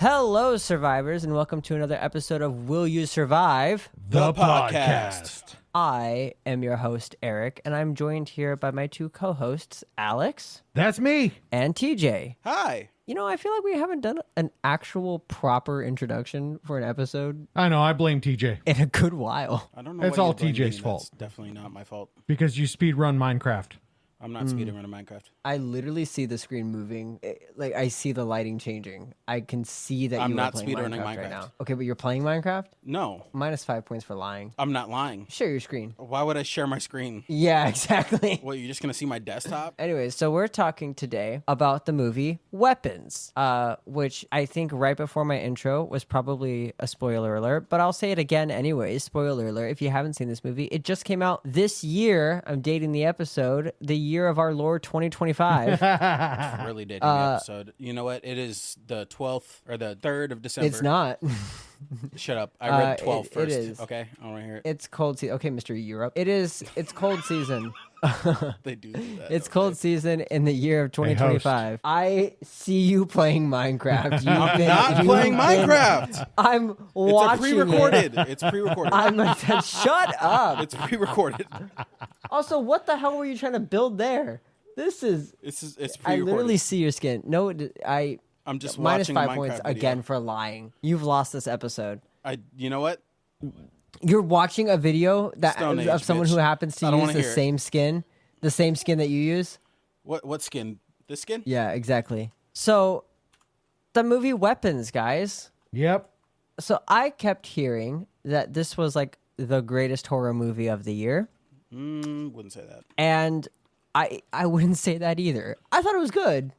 Hello, survivors, and welcome to another episode of Will You Survive? The podcast. I am your host, Eric, and I'm joined here by my two co-hosts, Alex. That's me. And TJ. Hi. You know, I feel like we haven't done an actual proper introduction for an episode I know, I blame TJ. in a good while. I don't know. It's why all you blame TJ's me. fault. That's definitely not my fault. Because you speedrun Minecraft. I'm not speedrunning Minecraft. I literally see the screen moving. Like, I see the lighting changing. I can see that I'm you are not playing speedrunning Minecraft right Minecraft. now. Okay, but you're playing Minecraft? No, Minus 5 points for lying. I'm not lying. Share your screen. Why would I share my screen? Yeah, exactly. What, you're just going to see my desktop? Anyways, so we're talking today about the movie Weapons, which I think right before my intro was probably a spoiler alert, but I'll say it again anyways. Spoiler alert, if you haven't seen this movie, it just came out this year. I'm dating the episode, the year of our Lord 2025. Really did in the episode. You know what? It is the 12th or the 3rd of December. It's not. Shut up. I read 12 first. It is. Okay, I want to hear it. It's cold season. Okay, Mr. Europe. It's cold season. They do that. It's cold season in the year of 2025. I see you playing Minecraft. I'm not playing Minecraft. I'm watching It's pre-recorded. It's pre-recorded. I'm like, shut up. It's pre-recorded. Also, what the hell were you trying to build there? It's It's I pre-recorded. literally see your skin. No, I'm just minus watching a 5 Minecraft points video. again for lying. You've lost this episode. You know what? You're watching a video that Stone Age, of someone bitch. who happens to I don't use wanna the hear it. same skin that you use. What skin? This skin? Yeah, exactly. So, the movie Weapons, guys. Yep. So I kept hearing that this was like the greatest horror movie of the year. Wouldn't say that. And I wouldn't say that either. I thought it was good.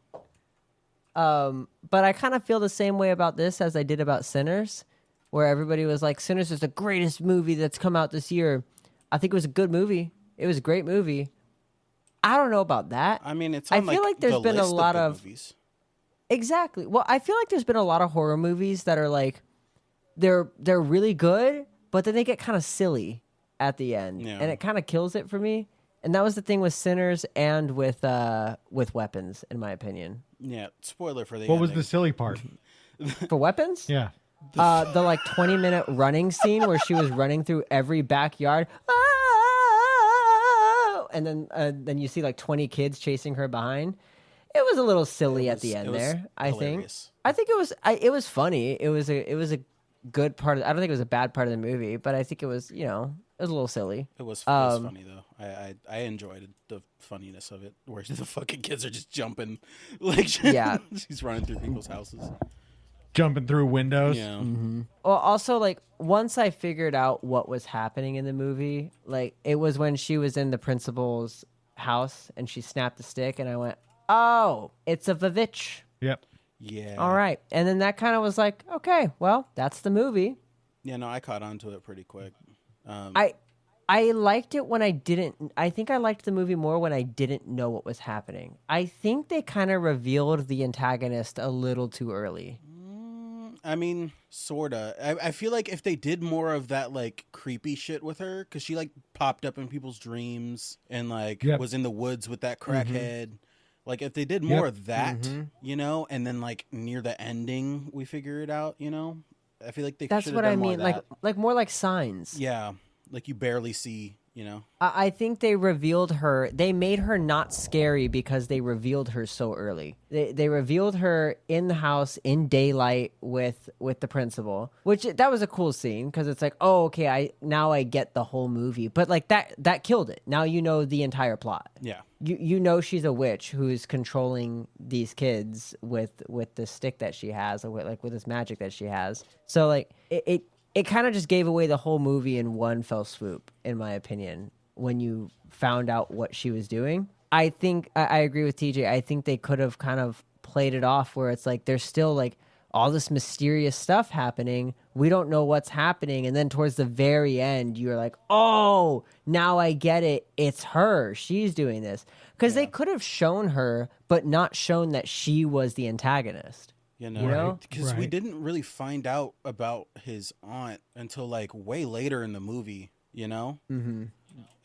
But I kind of feel the same way about this as I did about Sinners, where everybody was like, Sinners is the greatest movie that's come out this year. I think it was a good movie. It was a great movie. I don't know about that. I mean, it's I on feel like there's the been a list lot good of movies. Exactly. Well, I feel like there's been a lot of horror movies that are like they're really good, but then they get kind of silly at the end, Yeah. and it kind of kills it for me. And that was the thing with Sinners and with Weapons, in my opinion. Yeah, spoiler for the What was ending. the silly part? For Weapons, Yeah. the like 20-minute running scene where she was running through every backyard, and then you see like 20 kids chasing her behind. It was a little silly at the end there. I think it was funny. It was a good part. I don't think it was a bad part of the movie, but I think it was it was a little silly. It was funny though. I enjoyed the funniness of it, where the fucking kids are just jumping, like Yeah. she's running through people's houses. Jumping through windows. Yeah, Well, also, like, once I figured out what was happening in the movie, like, it was when she was in the principal's house and she snapped the stick, and I went, oh, it's a Vavitch. Yep. yeah. All right. And then that kind of was like, okay, well, that's the movie. Yeah, no, I caught on to it pretty quick. I liked it when I think I liked the movie more when I didn't know what was happening. I think they kind of revealed the antagonist a little too early. I mean, sorta. I feel like if they did more of that, like, creepy shit with her, because she, like, popped up in people's dreams and, like, Yep. was in the woods with that crackhead. Like, if they did more of that, and then, like, near the ending, we figure it out, I feel like they That's should've what done I more mean. of that. Like more like Signs. Yeah, like, you barely see, I think they revealed her. They made her not scary because they revealed her so early. They revealed her in the house in daylight with the principal, which that was a cool scene because it's like, oh, okay, I get the whole movie. But like that killed it. Now you know the entire plot. Yeah. You know she's a witch who's controlling these kids with the stick that she has, or with this magic that she has. So like it kind of just gave away the whole movie in one fell swoop, in my opinion, when you found out what she was doing. I think I agree with TJ. I think they could have kind of played it off where it's like there's still like all this mysterious stuff happening. We don't know what's happening. And then towards the very end, you're like, oh, now I get it. It's her. She's doing this. Because they could have shown her, but not shown that she was the antagonist. You know, You know? because we Right. didn't really find out about his aunt until like way later in the movie, Mm-hmm.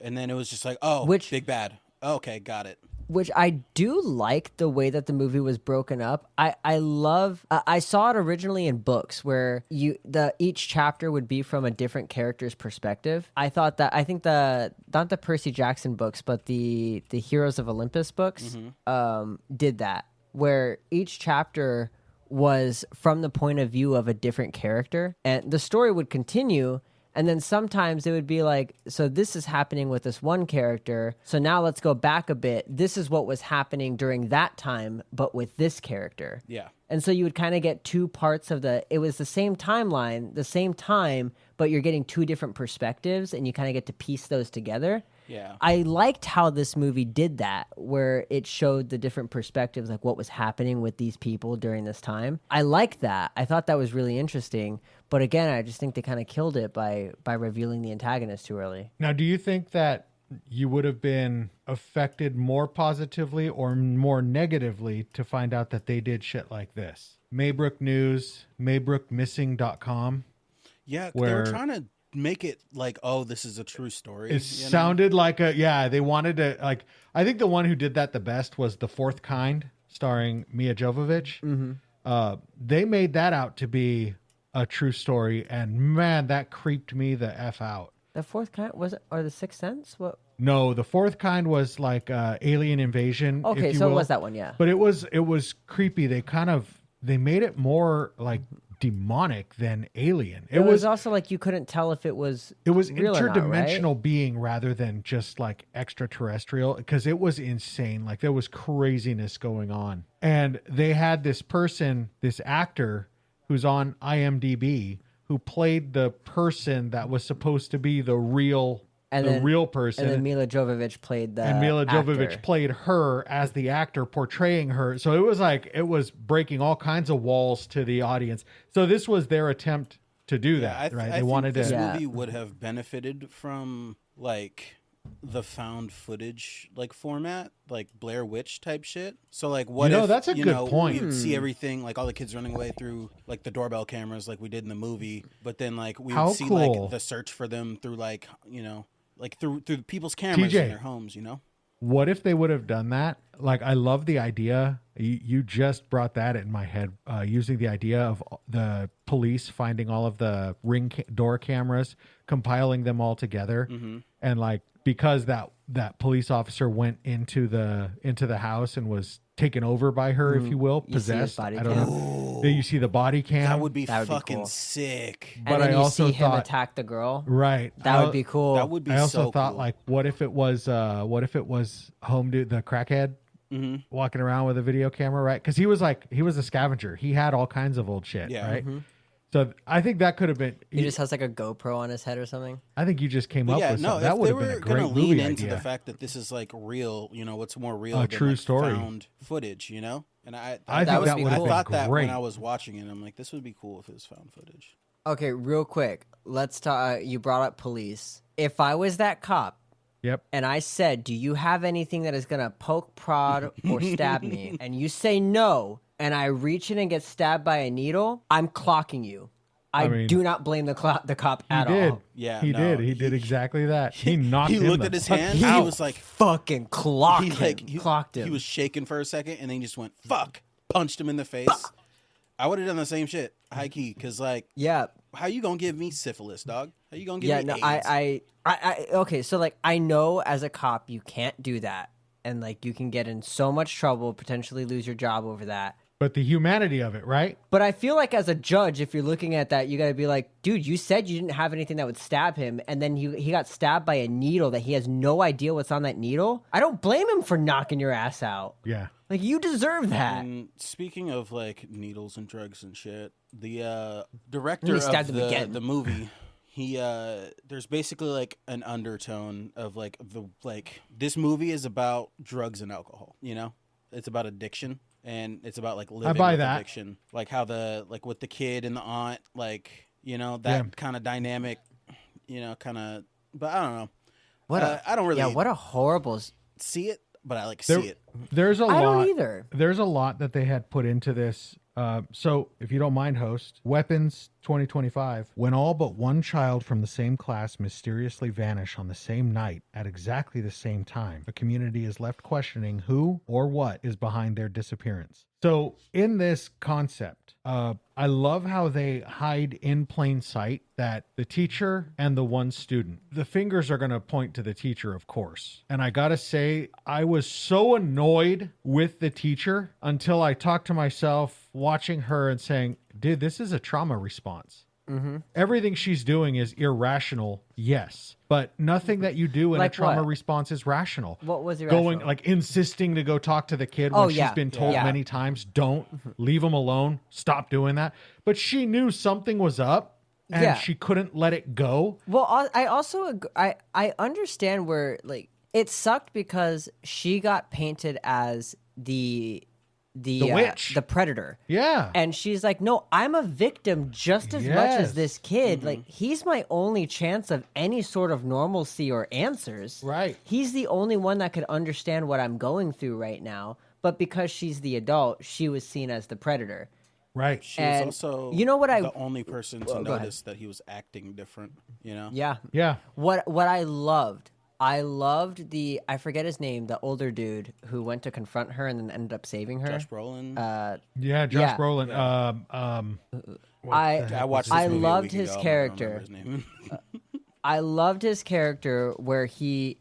And then it was just like, oh, Which- big bad. Okay, got it. which I do like the way that the movie was broken up. I love. I saw it originally in books where each chapter would be from a different character's perspective. I think not the Percy Jackson books, but the Heroes of Olympus books did that, where each chapter was from the point of view of a different character, and the story would continue. And then sometimes it would be like, so this is happening with this one character. So now let's go back a bit. This is what was happening during that time, but with this character. Yeah. And so you would kind of get two parts of it was the same timeline, the same time, but you're getting two different perspectives and you kind of get to piece those together. Yeah. I liked how this movie did that, where it showed the different perspectives, like what was happening with these people during this time. I liked that. I thought that was really interesting. But again, I just think they kind of killed it by revealing the antagonist too early. Now, do you think that you would have been affected more positively or more negatively to find out that they did shit like this? Maybrook News, MaybrookMissing.com. Yeah, they were trying to make it like, oh, this is a true story. It sounded like they wanted to, like, I think the one who did that the best was The Fourth Kind, starring Mia Jovovich. Mm-hmm. They made that out to be a true story, and man, that creeped me the F out. The Fourth Kind, was it, or The Sixth Sense? What? No, The Fourth Kind was like alien invasion. Okay, if you so will. it was that one, yeah. But it was creepy. They made it more like demonic than alien. It was also like you couldn't tell if it was real interdimensional or not, right? being rather than just like extraterrestrial, because it was insane. Like there was craziness going on. And they had this actor who's on IMDb who played the person that was supposed to be the real person. And then Mila Jovovich played the actor. Played her as the actor portraying her. So it was breaking all kinds of walls to the audience. So this was their attempt to do that, right? They wanted this movie would have benefited from like the found footage like format, like Blair Witch type shit. So like what if that's a good point. You'd see everything, like all the kids running away through like the doorbell cameras like we did in the movie, but then like we would see like the search for them through like, like through people's cameras in their homes, What if they would have done that? Like, I love the idea. You just brought that in my head, using the idea of the police finding all of the door cameras, compiling them all together. Mm-hmm. And like, because that police officer went into the house and was taken over by her, if you will, possessed. I don't know. Then you see the body cam. That would be fucking cool. Sick. But and then I also see him attack the girl. Right. That would be cool. That would be. I also thought cool. like, what if it was Home Dude, the crackhead, walking around with a video camera, right? Because he was a scavenger. He had all kinds of old shit, right? Mm-hmm. So I think that could have been. He just has like a GoPro on his head or something. I think you just came up with something. That would have been a great movie lean idea. into the fact that this is like real, what's more real a than true like story, found footage, And I thought that would have been great. I thought that when I was watching it, I'm like, this would be cool if it was found footage. Okay, real quick, let's talk. You brought up police. If I was that cop, yep, and I said, "Do you have anything that is gonna poke, prod, or stab me?" and you say no, and I reach in and get stabbed by a needle, I'm clocking you. I mean, do not blame the cop at all. Yeah, he did. He did exactly that. He knocked him. He looked at his hand. He was like, "Fucking clocked him." Clocked him. He was shaking for a second, and then he just went, "Fuck!" Punched him in the face. Fuck. I would have done the same shit, high key, because like, how you gonna give me syphilis, dog? How you gonna give me AIDS? I okay. So like, I know as a cop you can't do that, and like you can get in so much trouble, potentially lose your job over that. But the humanity of it, right? But I feel like as a judge, if you're looking at that, you got to be like, dude, you said you didn't have anything that would stab him, and then he got stabbed by a needle that he has no idea what's on that needle. I don't blame him for knocking your ass out. Yeah. Like, you deserve that. And speaking of like needles and drugs and shit, the director of the movie, there's basically like an undertone of like this movie is about drugs and alcohol. It's about addiction. And it's about like living with addiction, like how with the kid and the aunt, that kind of dynamic, kind of. But I don't know. I don't really. Yeah, what a horrible. See it, but I see it. There's a lot. I don't either. There's a lot that they had put into this. So if you don't mind, host, weapons 2025. When all but one child from the same class mysteriously vanish on the same night at exactly the same time, the community is left questioning who or what is behind their disappearance. So in this concept, I love how they hide in plain sight that the teacher and the one student, the fingers are going to point to the teacher, of course. And I got to say, I was so annoyed with the teacher until I talked to myself watching her and saying, dude, this is a trauma response. Mm-hmm. Everything she's doing is irrational, yes, but nothing that you do in Like a trauma what? response is rational. What was irrational? Going, like, insisting to go talk to the kid when she's been told many times, don't leave him alone, stop doing that. But she knew something was up and she couldn't let it go. Well, I also I understand where, like, it sucked because she got painted as the witch, the predator. Yeah. And she's like, no, I'm a victim just as much as this kid. Mm-hmm. Like, he's my only chance of any sort of normalcy or answers. Right. He's the only one that could understand what I'm going through right now. But because she's the adult, she was seen as the predator. Right. She was also the only person to notice that he was acting different, you know? Yeah. Yeah. What I loved I forget his name, the older dude who went to confront her and then ended up saving her. Josh Brolin. Josh Brolin. Yeah. I watched this movie loved a week his ago. character. I don't remember his name. I loved his character where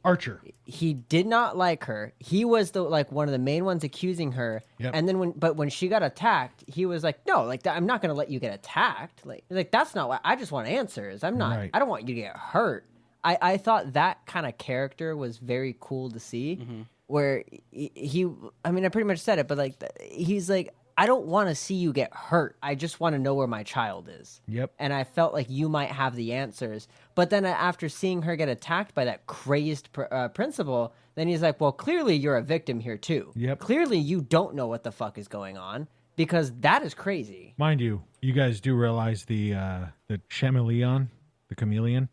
Archer. He did not like her. He was one of the main ones accusing her. Yep. And then when she got attacked, he was like, no, like I'm not going to let you get attacked. Like that's not what I just want answers. I'm not. Right. I don't want you to get hurt. I thought that kind of character was very cool to see, where I mean, I pretty much said it, but like, he's like, I don't want to see you get hurt. I just want to know where my child is. Yep. And I felt like you might have the answers. But then after seeing her get attacked by that crazed principal, then he's like, well, clearly you're a victim here too. Yep. Clearly you don't know what the fuck is going on, because that is crazy. Mind you guys do realize the chameleon, the chameleon,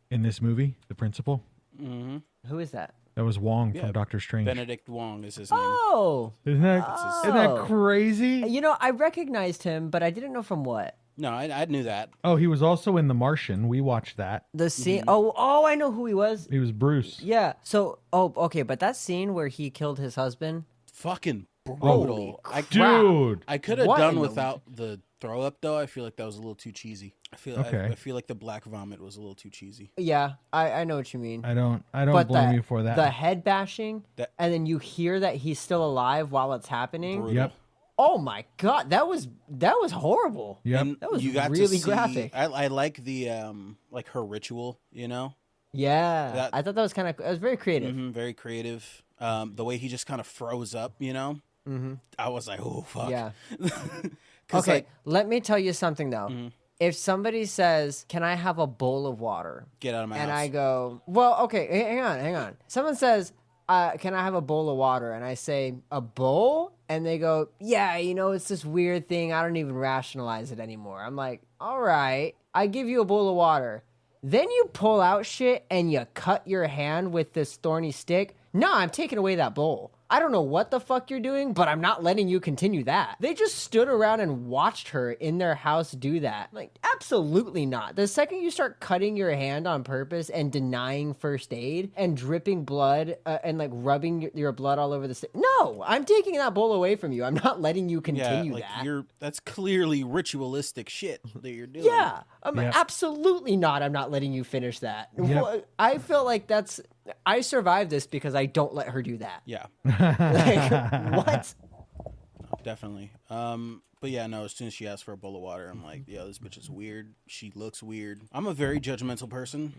in this movie, the principal. Mm-hmm. Who is that? That was Wong from Doctor Strange. Benedict Wong is his name. Oh, Isn't that crazy? you know, I recognized him, but I didn't know from what. No, I knew that. Oh, he was also in The Martian. We watched that. The scene. Oh, I know who he was. He was Bruce. Yeah. So, okay, but that scene where he killed his husband. Fucking brutal. Holy Dude. I could have done without the throw up though. I feel like that was a little too cheesy. I feel like the black vomit was a little too cheesy. Yeah, I know what you mean. I don't blame you for that. The head bashing, and then you hear that he's still alive while it's happening. Brutal. Yep. Oh my god, that was horrible. Yep. And That was you got really to see, graphic. I like the like her ritual, you know? Yeah, I thought that was it was very creative. Mm-hmm, very creative. The way he just kind of froze up, you know? Mm-hmm. I was like, oh fuck. Yeah. Okay, let me tell you something though. Mm-hmm. If somebody says, "Can I have a bowl of water?" Get out of my house. And I go, "Well, okay, hang on." Someone says, "Can I have a bowl of water?" And I say, "A bowl?" And they go, "Yeah, you know, it's this weird thing. I don't even rationalize it anymore." I'm like, "All right, I give you a bowl of water." Then you pull out shit and you cut your hand with this thorny stick. No, I'm taking away that bowl. I don't know what the fuck you're doing, but I'm not letting you continue that. They just stood around and watched her in their house do that. Like, absolutely not. The second you start cutting your hand on purpose and denying first aid and dripping blood and like rubbing your blood all over the stick. No, I'm taking that bowl away from you. I'm not letting you continue that. That's clearly ritualistic shit that you're doing. Yeah, absolutely not. I'm not letting you finish that. Yep. I feel like I survived this because I don't let her do that. Yeah. Like, what? Definitely. But yeah, no, as soon as she asked for a bowl of water, I'm like, yo, this bitch is weird. She looks weird. I'm a very judgmental person.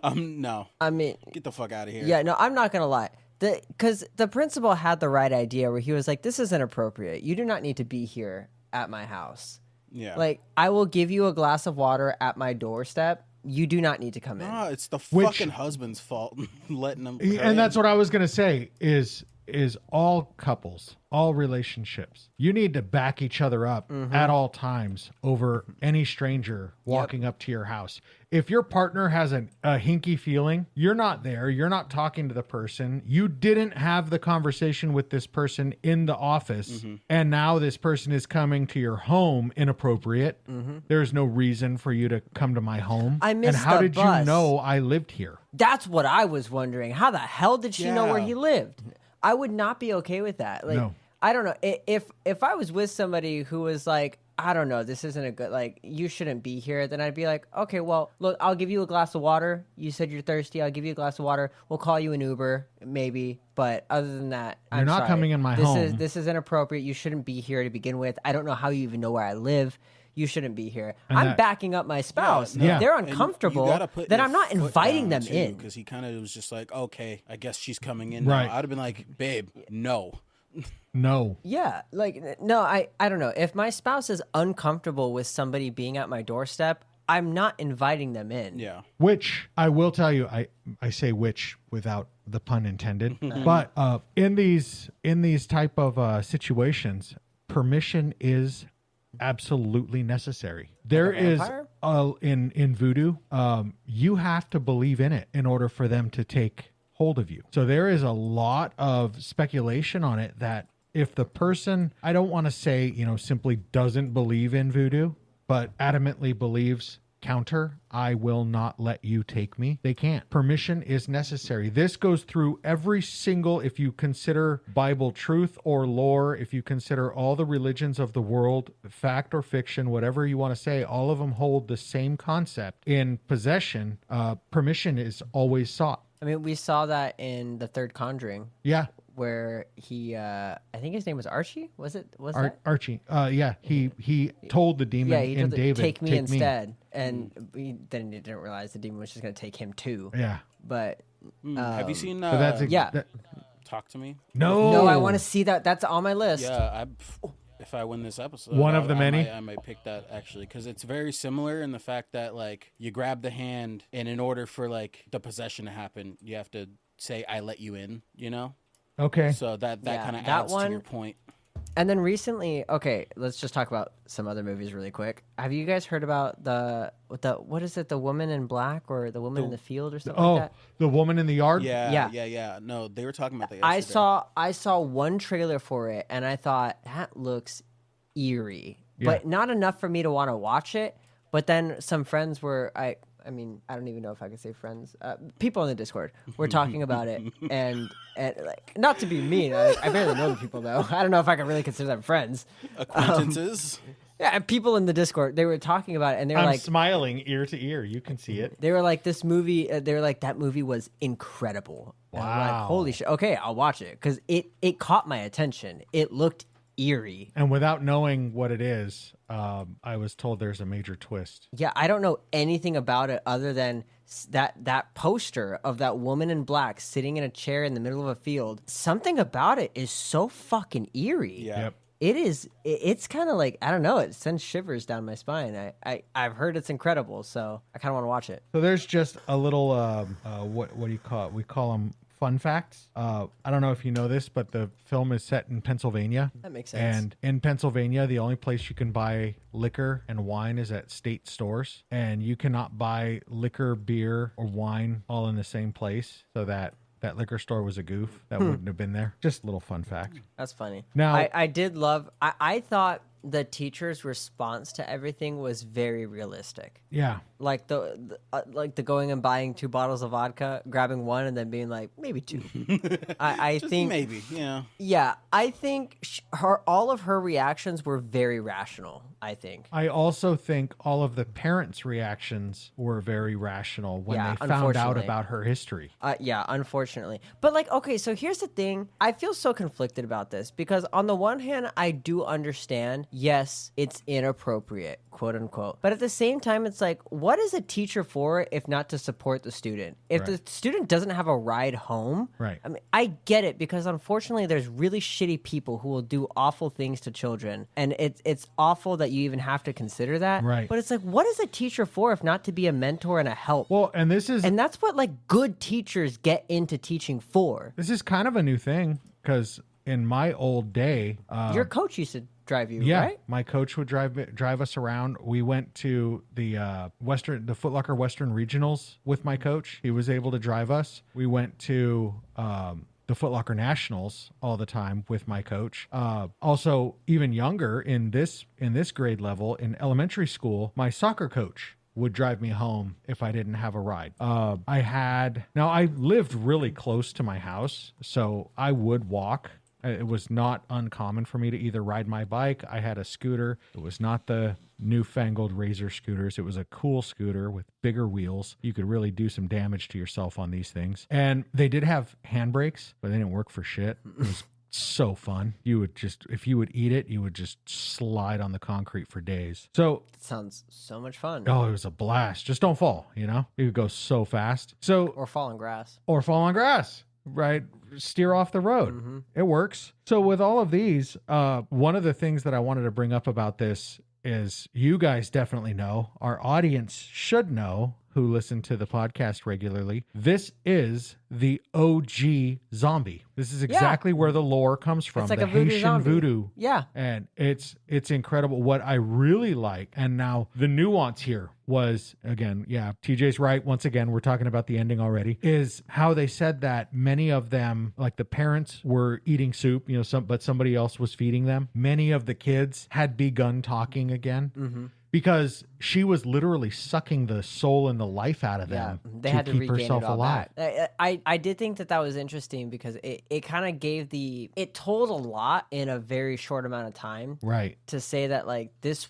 No. I mean, get the fuck out of here. Yeah, no, I'm not going to lie. Because the principal had the right idea where he was like, this is inappropriate. You do not need to be here at my house. Yeah. Like, I will give you a glass of water at my doorstep. You do not need to come in. No, it's the fucking husband's fault letting him. And that's what I was going to say is is all couples, all relationships. You need to back each other up at all times over any stranger walking up to your house. If your partner has a hinky feeling, you're not there. You're not talking to the person. You didn't have the conversation with this person in the office. And now this person is coming to your home inappropriate. There's no reason for you to come to my home. I missed And how the did bus. you know I lived here? That's what I was wondering. How the hell did she know where he lived? I would not be okay with that. Like, No. I don't know. If I was with somebody who was like, I don't know, this isn't a good, like, you shouldn't be here, then I'd be like, okay, well, look, I'll give you a glass of water. You said you're thirsty. I'll give you a glass of water. We'll call you an Uber, maybe. But other than that, You're not sorry. coming in my home. This is inappropriate. You shouldn't be here to begin with. I don't know how you even know where I live. You shouldn't be here. And I'm that- backing up my spouse. Yeah. If they're And you uncomfortable, gotta put then your I'm not foot inviting down, them too, in. because he kind of was just like, okay, I guess she's coming in Right. now. I'd have been like, babe, no. No. Yeah, like, no, I don't know. If my spouse is uncomfortable with somebody being at my doorstep, I'm not inviting them in. Yeah. Which I will tell you, I say which without the pun intended, but in these type of situations, permission is absolutely necessary. There Like a is vampire? in voodoo, you have to believe in it in order for them to take hold of you. So there is a lot of speculation on it that if the person, I don't want to say, simply doesn't believe in voodoo, but adamantly believes counter, I will not let you take me, they can't. Permission is necessary. This goes through every single, if you consider Bible truth or lore, if you consider all the religions of the world, fact or fiction, whatever you want to say, all of them hold the same concept. In possession, permission is always sought. I mean, we saw that in the third Conjuring, Yeah. where he, I think his name was Archie. Was that? Archie. Yeah. He told the demon Yeah, he in told David, take me instead, and then he didn't realize the demon was just going to take him too. Yeah. But Have you seen So that's yeah. Talk to Me? no, I want to see that. That's on my list. Yeah, if I win this episode, One of the many? I might pick that actually, because it's very similar in the fact that like you grab the hand, and in order for like the possession to happen, you have to say I let you in. Okay. So that Yeah, kind of that adds one- to your point. And then recently, okay, let's just talk about some other movies really quick. Have you guys heard about what is it, the woman in black or the woman in the field or something like that? The woman in the yard? Yeah. No, they were talking about that yesterday. I saw one trailer for it and I thought that looks eerie, Yeah. but not enough for me to want to watch it. But then some friends were I mean, I don't even know if I can say friends. People in the Discord were talking about it, and like, not to be mean, I barely know the people though. I don't know if I can really consider them friends. Acquaintances. Yeah, and people in the Discord, they were talking about it, and they were I'm like, smiling ear to ear. You can see it. they were like, this movie. They were like, that movie was incredible. And I'm like, Wow. holy shit! Okay, I'll watch it because it caught my attention. It looked eerie. And without knowing what it is, I was told there's a major twist. Yeah, I don't know anything about it other than that poster of that woman in black sitting in a chair in the middle of a field. Something about it is so fucking eerie. Yeah. Yep. It is. It's kind of like, I don't know. It sends shivers down my spine. I've heard it's incredible, so I kind of want to watch it. So there's just a little, what do you call it? We call them fun facts. I don't know if you know this, but the film is set in Pennsylvania. That makes sense. And in Pennsylvania, the only place you can buy liquor and wine is at state stores. And you cannot buy liquor, beer, or wine all in the same place. So that liquor store was a goof. That wouldn't have been there. Just a little fun fact. That's funny. Now- I did love. I thought the teacher's response to everything was very realistic. Yeah. Like the going and buying 2 bottles of vodka, grabbing one, and then being like, maybe 2. I Just think maybe, Yeah, I think all of her reactions were very rational. I think. I also think all of the parents' reactions were very rational when Yeah, they found out unfortunately. about her history. Yeah, unfortunately. But like, okay, so here's the thing. I feel so conflicted about this because on the one hand, I do understand, yes, it's inappropriate, quote unquote. But at the same time, it's like, what is a teacher for if not to support the student? If the student doesn't have a ride home, Right. I mean, I get it because unfortunately, there's really shitty people who will do awful things to children. And it's awful that you even have to consider that. Right. But it's like, what is a teacher for if not to be a mentor and a help? Well, and this is And that's what like good teachers get into teaching for. kind of a new thing because in my old day, your coach used to drive you, yeah, right? my coach would drive us around. We went to the Foot Locker Western Regionals with my coach. He was able to drive us. We went to the Foot Locker Nationals all the time with my coach. Also, even younger in this grade level in elementary school, my soccer coach would drive me home if I didn't have a ride. I lived really close to my house, so I would walk. It was not uncommon for me to either ride my bike. I had a scooter. It was not the newfangled Razor scooters. It was a cool scooter with bigger wheels. You could really do some damage to yourself on these things. And they did have handbrakes, but they didn't work for shit. It was so fun. You would just, if you would eat it, you would just slide on the concrete for days. So it sounds so much fun. Oh, it was a blast. Just don't fall, you know? You could go so fast. Or fall on grass. Right? Steer off the road. Mm-hmm. It works. So with all of these, one of the things that I wanted to bring up about this is you guys definitely know, our audience should know, who listen to the podcast regularly, this is the OG zombie. This is exactly where the lore comes from. It's like the a voodoo Haitian zombie. voodoo. Yeah. And it's incredible. What I really like, and now the nuance here was, again, TJ's right. Once again, we're talking about the ending already, is how they said that many of them, like the parents were eating soup, but somebody else was feeding them. Many of the kids had begun talking again. Mm-hmm. Because she was literally sucking the soul and the life out of them they to had to keep regain herself it all alive. Back. I did think that was interesting because it kind of gave it told a lot in a very short amount of time. Right. To say that like this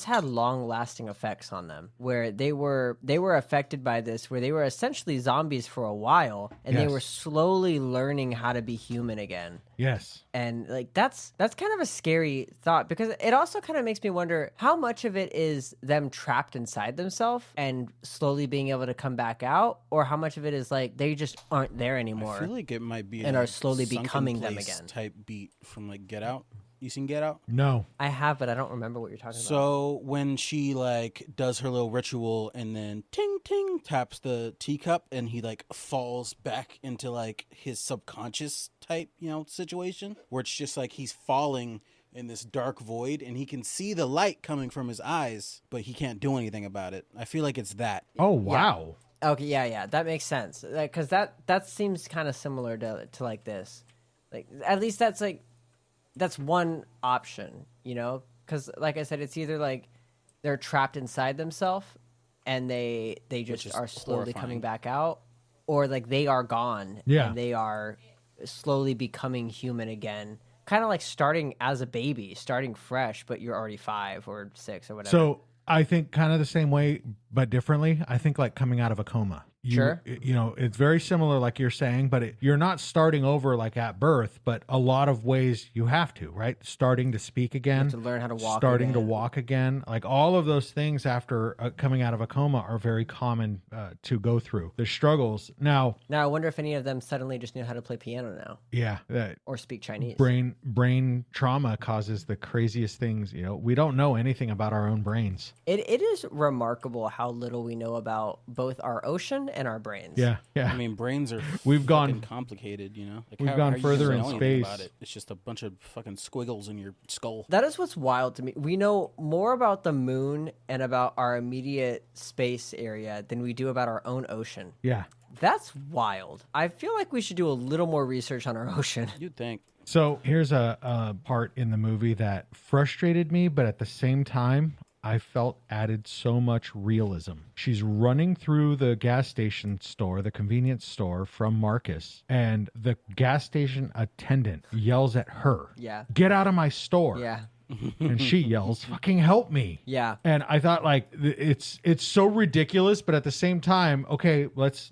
had long lasting effects on them, where they were affected by this, where they were essentially zombies for a while, and they were slowly learning how to be human again. Yes. And like that's kind of a scary thought, because it also kind of makes me wonder how much of it is them trapped inside themselves and slowly being able to come back out, or how much of it is like they just aren't there anymore. I feel like it might be and are slowly becoming them again. Type beat from like Get Out. You seen Get Out? No. I have, but I don't remember what you're talking about. So when she like does her little ritual and then ting ting taps the teacup and he like falls back into like his subconscious type, situation where it's just like he's falling in this dark void and he can see the light coming from his eyes, but he can't do anything about it. I feel like it's that. Oh, wow. Yeah. Okay, yeah, that makes sense. Because that seems kind of similar to like this. Like at least that's one option, because like I said, it's either like they're trapped inside themselves and they just are slowly horrifying. coming back out, or like they are gone and they are slowly becoming human again, kind of like starting as a baby, starting fresh, but you're already 5 or 6 or whatever. So I think kind of the same way, but differently. I think like coming out of a coma. Sure. It's very similar, like you're saying, but you're not starting over like at birth, but a lot of ways you have to, right? Starting to speak again, to learn how to walk, starting to walk again. Like all of those things after coming out of a coma are very common to go through. The struggles. Now, I wonder if any of them suddenly just knew how to play piano now. Yeah. Or speak Chinese. Brain trauma causes the craziest things. We don't know anything about our own brains. It is remarkable how little we know about both our ocean and our brains. Yeah. I mean, brains are complicated, Like we've how gone are you further gonna in know anything space. about it? It's just a bunch of fucking squiggles in your skull. That is what's wild to me. We know more about the moon and about our immediate space area than we do about our own ocean. Yeah. That's wild. I feel like we should do a little more research on our ocean. You'd think. So here's a part in the movie that frustrated me, but at the same time, I felt added so much realism. She's running through the gas station store, the convenience store from Marcus, and the gas station attendant yells at her. Yeah. Get out of my store. Yeah. And she yells, fucking help me. Yeah. And I thought like it's so ridiculous, but at the same time, okay, let's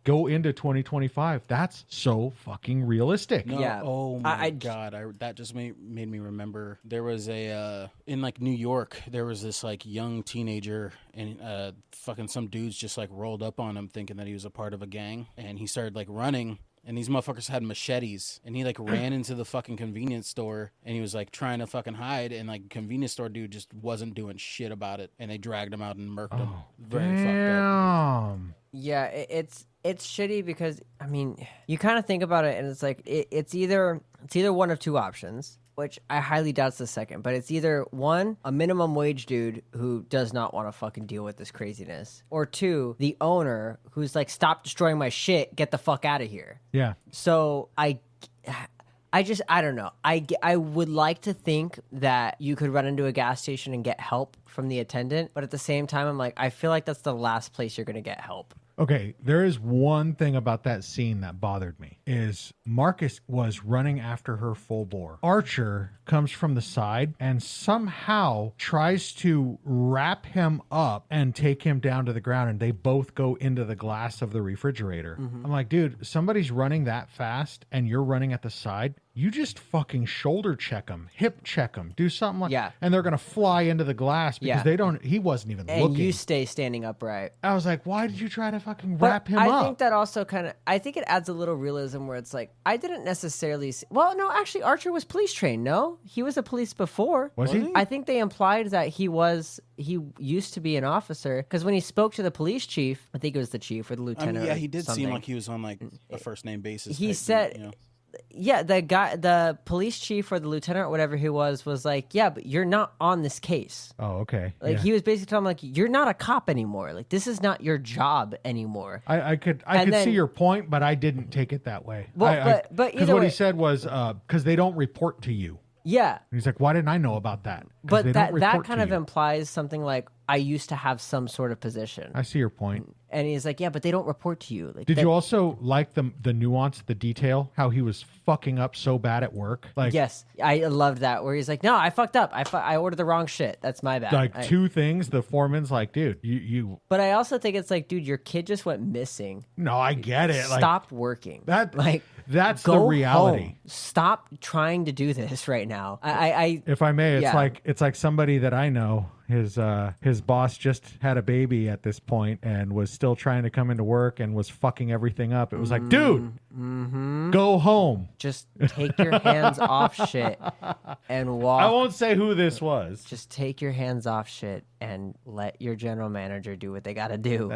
go into 2025. That's so fucking realistic. No, Yeah. Oh my God. That just made me remember there was in like New York, there was this like young teenager and fucking some dudes just like rolled up on him thinking that he was a part of a gang, and he started like running. And these motherfuckers had machetes, and he like ran into the fucking convenience store, and he was like trying to fucking hide, and like convenience store dude just wasn't doing shit about it, and they dragged him out and murked him. Very fucked up. Yeah, it's shitty because I mean, you kind of think about it, and it's like it's either one of two options, which I highly doubt the second, but it's either one, a minimum wage dude who does not want to fucking deal with this craziness, or two, the owner who's like, stop destroying my shit, get the fuck out of here. Yeah. So I don't know. I would like to think that you could run into a gas station and get help from the attendant, but at the same time, I'm like, I feel like that's the last place you're going to get help. Okay, there is one thing about that scene that bothered me is Marcus was running after her full bore. Archer comes from the side and somehow tries to wrap him up and take him down to the ground, and they both go into the glass of the refrigerator. Mm-hmm. I'm like, dude, somebody's running that fast and you're running at the side. You just fucking shoulder check them, hip check them, do something like that. And they're going to fly into the glass because he wasn't even looking. And you stay standing upright. I was like, why did you try to fucking wrap him up? I think that also I think it adds a little realism where it's like, I didn't necessarily well, no, actually, Archer was police trained, no? He was a police before. Was he? I think they implied that he used to be an officer because when he spoke to the police chief, I think it was the chief or the lieutenant. Yeah, he did seem like he was on like a first name basis. He said... Yeah, the police chief or the lieutenant or whatever he was like, yeah, but you're not on this case. Oh, okay. Like he was basically telling him, like, you're not a cop anymore. Like, this is not your job anymore. I could see your point, but I didn't take it that way. Well, but because what he said was because they don't report to you. Yeah. And he's like, why didn't I know about that? But that kind of implies something like, I used to have some sort of position. I see your point. And he's like, yeah, but they don't report to you. Like, did you also like the nuance, the detail, how he was fucking up so bad at work? Like, yes, I loved that where he's like, no, I fucked up. I ordered the wrong shit. That's my bad. Like two things. The foreman's like, dude, you. But I also think it's like, dude, your kid just went missing. No, I get it. Stop working. That's the reality. Home. Stop trying to do this right now. If I may, it's like somebody that I know. His boss just had a baby at this point and was still trying to come into work and was fucking everything up. It was like, dude, go home. Just take your hands off shit and walk. I won't say who this was. Just take your hands off shit and let your general manager do what they got to do.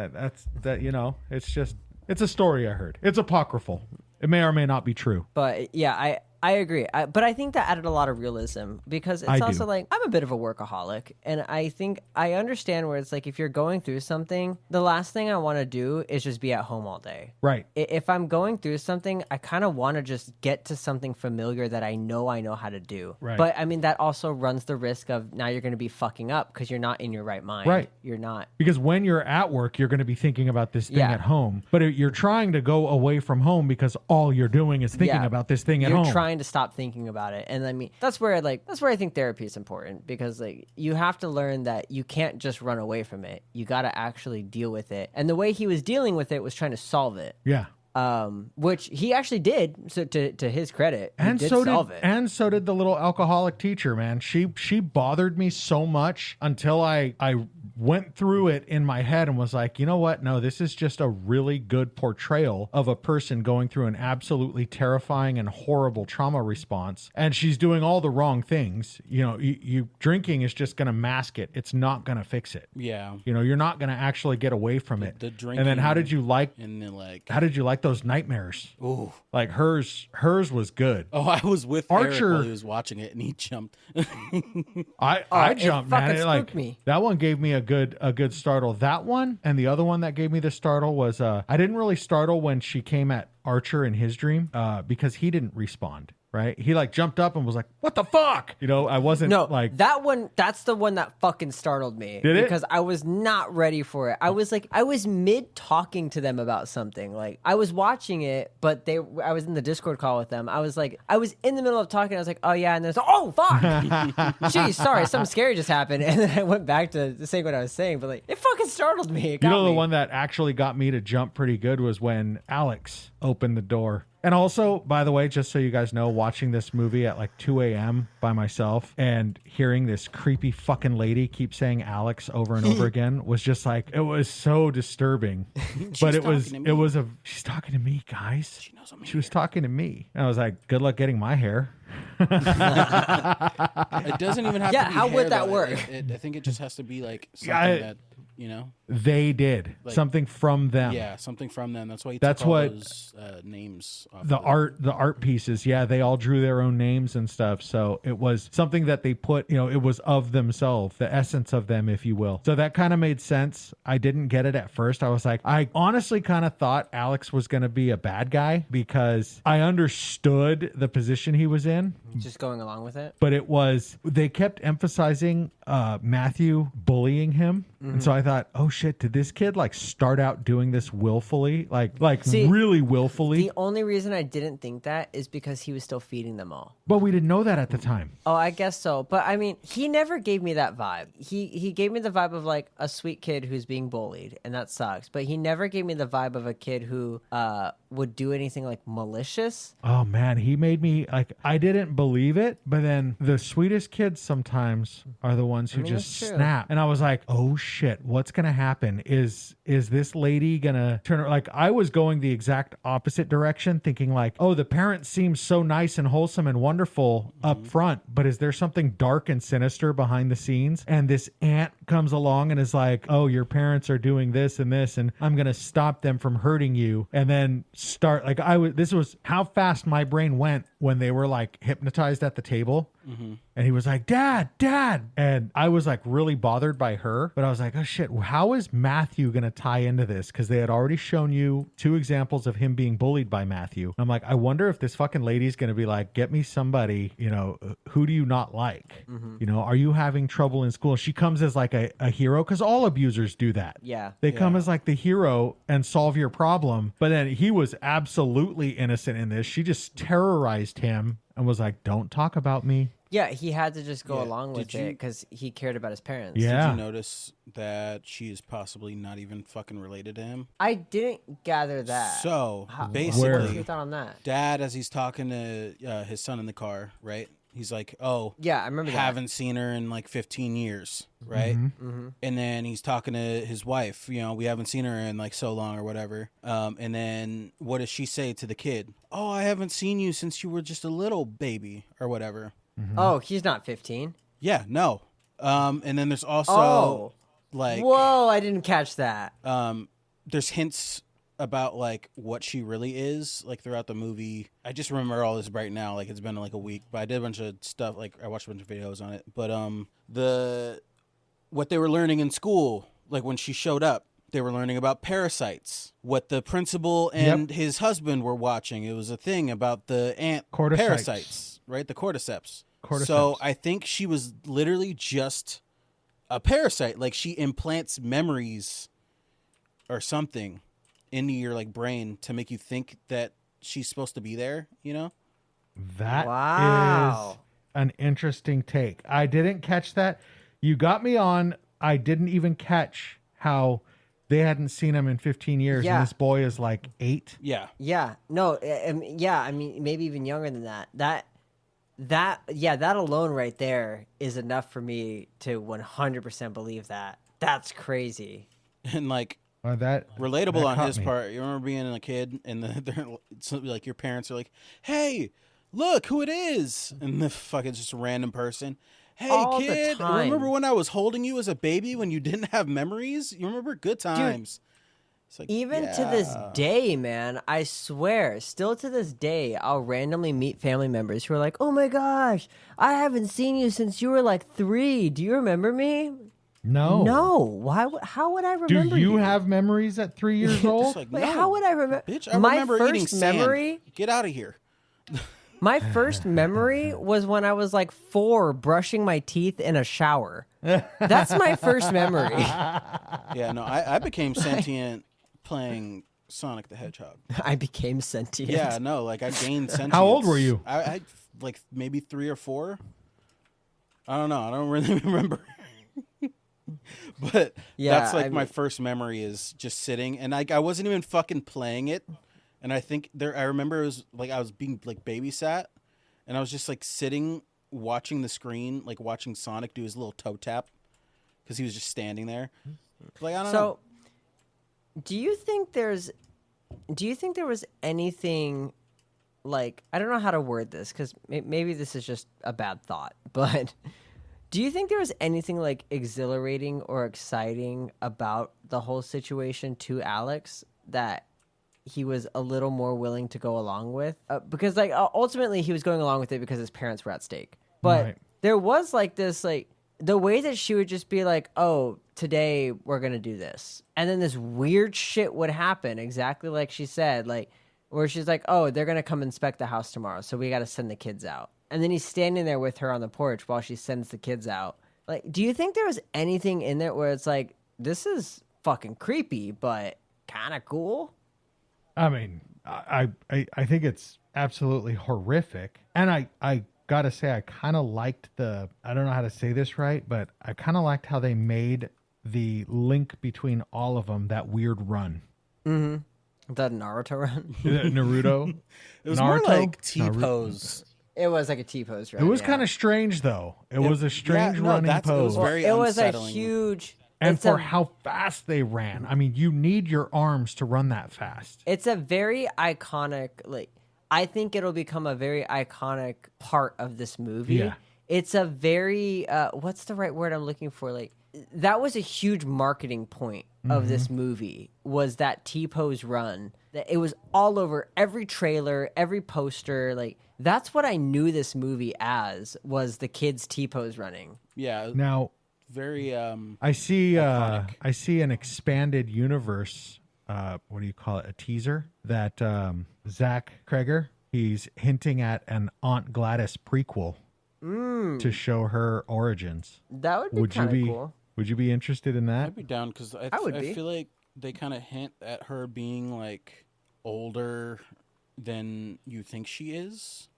It's a story I heard. It's apocryphal. It may or may not be true. But yeah, I agree. But I think that added a lot of realism because it's also like, I'm a bit of a workaholic. And I think I understand where it's like, if you're going through something, the last thing I want to do is just be at home all day. Right. If I'm going through something, I kind of want to just get to something familiar that I know how to do. Right. But I mean, that also runs the risk of now you're going to be fucking up because you're not in your right mind. Right. You're not. Because when you're at work, you're going to be thinking about this thing at home. But you're trying to go away from home because all you're doing is thinking about this thing at home. You're trying to stop thinking about it. And I mean, that's where I think therapy is important because like you have to learn that you can't just run away from it. You got to actually deal with it. And the way he was dealing with it was trying to solve it. Yeah. Which he actually did. So to his credit, and he did so solve it. And so did the little alcoholic teacher, man. She bothered me so much until I went through it in my head and was like, you know what? No, this is just a really good portrayal of a person going through an absolutely terrifying and horrible trauma response. And she's doing all the wrong things. You know, you drinking is just going to mask it. It's not going to fix it. Yeah. You know, you're not going to actually get away from it. The drinking. And then how did you like those nightmares? Ooh. Like hers was good. Oh, I was with Archer Eric while he was watching it and he jumped. I jumped, man. It like me. That one gave me a good startle. That one and the other one that gave me the startle was I didn't really startle when she came at Archer in his dream because he didn't respond. Right? He like jumped up and was like, what the fuck? You know, I wasn't like that one. That's the one that fucking startled me. Because I was not ready for it. I was mid talking to them about something. Like I was watching it, but I was in the Discord call with them. I was in the middle of talking. I was like, oh yeah. And there's oh fuck. Jeez, sorry. Something scary just happened. And then I went back to saying what I was saying, but like it fucking startled me. The one that actually got me to jump pretty good was when Alex opened the door. And also, by the way, just so you guys know, watching this movie at like 2 a.m. by myself and hearing this creepy fucking lady keep saying Alex over and over again was just like, it was so disturbing. But she's talking to me, guys. She was talking to me. And I was like, good luck getting my hair. It doesn't even have to be how hair, would that though. work? I think it just has to be like something that, you know. They did Like, something from them. Yeah, something from them. That's why he That's took all what those names off the art pieces. Yeah, they all drew their own names and stuff. So it was something that they put, it was of themselves, the essence of them, if you will. So that kind of made sense. I didn't get it at first. I was like, I honestly kind of thought Alex was going to be a bad guy because I understood the position he was in. Just going along with it. But they kept emphasizing Matthew bullying him. And so I thought, oh shit, did this kid like start out doing this willfully? See, really willfully? The only reason I didn't think that is because he was still feeding them all. But we didn't know that at the time. Oh, I guess so. But I mean, he never gave me that vibe. He gave me the vibe of like a sweet kid who's being bullied, and that sucks. But he never gave me the vibe of a kid who would do anything like malicious. Oh man, he made me like, I didn't believe it. But then the sweetest kids sometimes are the ones who just snap. And I was like, oh shit, what's gonna happen? Is this lady gonna turn her? Like, I was going the exact opposite direction, thinking like, oh, the parent seems so nice and wholesome and wonderful up front, but is there something dark and sinister behind the scenes? And this aunt comes along and is like, oh, your parents are doing this and this, and I'm gonna stop them from hurting you. And then start like, this was how fast my brain went when they were like hypnotized at the table. And he was like, Dad. And I was like really bothered by her, but I was like, oh shit, how is Matthew going to tie into this? Because they had already shown you 2 examples of him being bullied by Matthew. I'm like, I wonder if this fucking lady's going to be like, get me somebody, who do you not like? Are you having trouble in school? She comes as like a hero, because all abusers do that. Yeah. They come as like the hero and solve your problem. But then he was absolutely innocent in this. She just terrorized him and was like, don't talk about me. Yeah, he had to just go along with it because he cared about his parents. Yeah. Did you notice that she is possibly not even fucking related to him? I didn't gather that. So, basically, basically, your thought on that? Dad, as he's talking to his son in the car, right? He's like, oh, yeah, I remember that. Haven't seen her in like 15 years, right? And then he's talking to his wife, we haven't seen her in like so long or whatever. And then what does she say to the kid? Oh, I haven't seen you since you were just a little baby or whatever. Oh, he's not 15. Yeah, no. And then there's also like, whoa, I didn't catch that. There's hints about like what she really is like throughout the movie. I just remember all this right now, like it's been like a week, but I did a bunch of stuff, like I watched a bunch of videos on it. But what they were learning in school, like when she showed up, they were learning about parasites. What the principal and his husband were watching, it was a thing about the ant parasites, right? The cordyceps. So I think she was literally just a parasite. Like she implants memories or something into your like brain to make you think that she's supposed to be there, That is an interesting take. I didn't catch that. You got me on. I didn't even catch how they hadn't seen him in 15 years, and this boy is like 8. Yeah. Yeah. No. I mean, maybe even younger than that. That alone right there is enough for me to 100% believe that. That's crazy. And like, that relatable that on his me. part. You remember being a kid and they're like your parents are like, "Hey, look who it is," and the fucking just a random person. Hey all kid, remember when I was holding you as a baby when you didn't have memories? You remember good times. Dude, it's like, even to this day, man, I swear, still to this day, I'll randomly meet family members who are like, "Oh my gosh, I haven't seen you since you were like 3. Do you remember me?" No. Why? How would I remember? Do you have memories at 3 years old? like, Wait, no, how would I remember? Bitch, I remember eating sand. Memory. Get out of here. My first memory was when I was like 4, brushing my teeth in a shower. That's my first memory. Yeah, no, I became sentient playing Sonic the Hedgehog. I became sentient. Yeah, no, like I gained sentience. How old were you? I like maybe 3 or 4. I don't know. I don't really remember. But that's like my first memory is just sitting, and I wasn't even fucking playing it. And I think I remember it was like I was being like babysat, and I was just like sitting watching the screen, like watching Sonic do his little toe tap because he was just standing there. Like I don't know. Do you think there was anything like, I don't know how to word this because maybe this is just a bad thought, but Do you think there was anything like exhilarating or exciting about the whole situation to Alex that he was a little more willing to go along with? Because like ultimately he was going along with it because his parents were at stake. But there was like this, like the way that she would just be like, oh, today we're going to do this. And then this weird shit would happen exactly like she said, like where she's like, oh, they're going to come inspect the house tomorrow. So we got to send the kids out. And then he's standing there with her on the porch while she sends the kids out. Like, do you think there was anything in there where it's like, this is fucking creepy, but kind of cool? I mean, I think it's absolutely horrific. And I gotta say, I kind of liked I don't know how to say this right, but I kind of liked how they made the link between all of them, that weird run. Mm-hmm. The Naruto run? Naruto? It was Naruto? more like T-pose. It was like a T-pose, right? It was kind of strange, though. It was a strange running pose. It was very it was a unsettling. huge... And for how fast they ran. I mean, you need your arms to run that fast. It's a very iconic, like, I think it'll become a very iconic part of this movie. Yeah. It's a very, what's the right word I'm looking for? Like, that was a huge marketing point of this movie, was that T-pose run. That it was all over every trailer, every poster. Like, that's what I knew this movie as, was the kids T-pose running. Yeah. Now, very I see iconic. I see an expanded universe, what do you call it, a teaser that Zach Kreger, he's hinting at an Aunt Gladys prequel to show her origins. That would be kind of cool. Would you be interested in that? I'd be down because I feel like they kind of hint at her being like older than you think she is.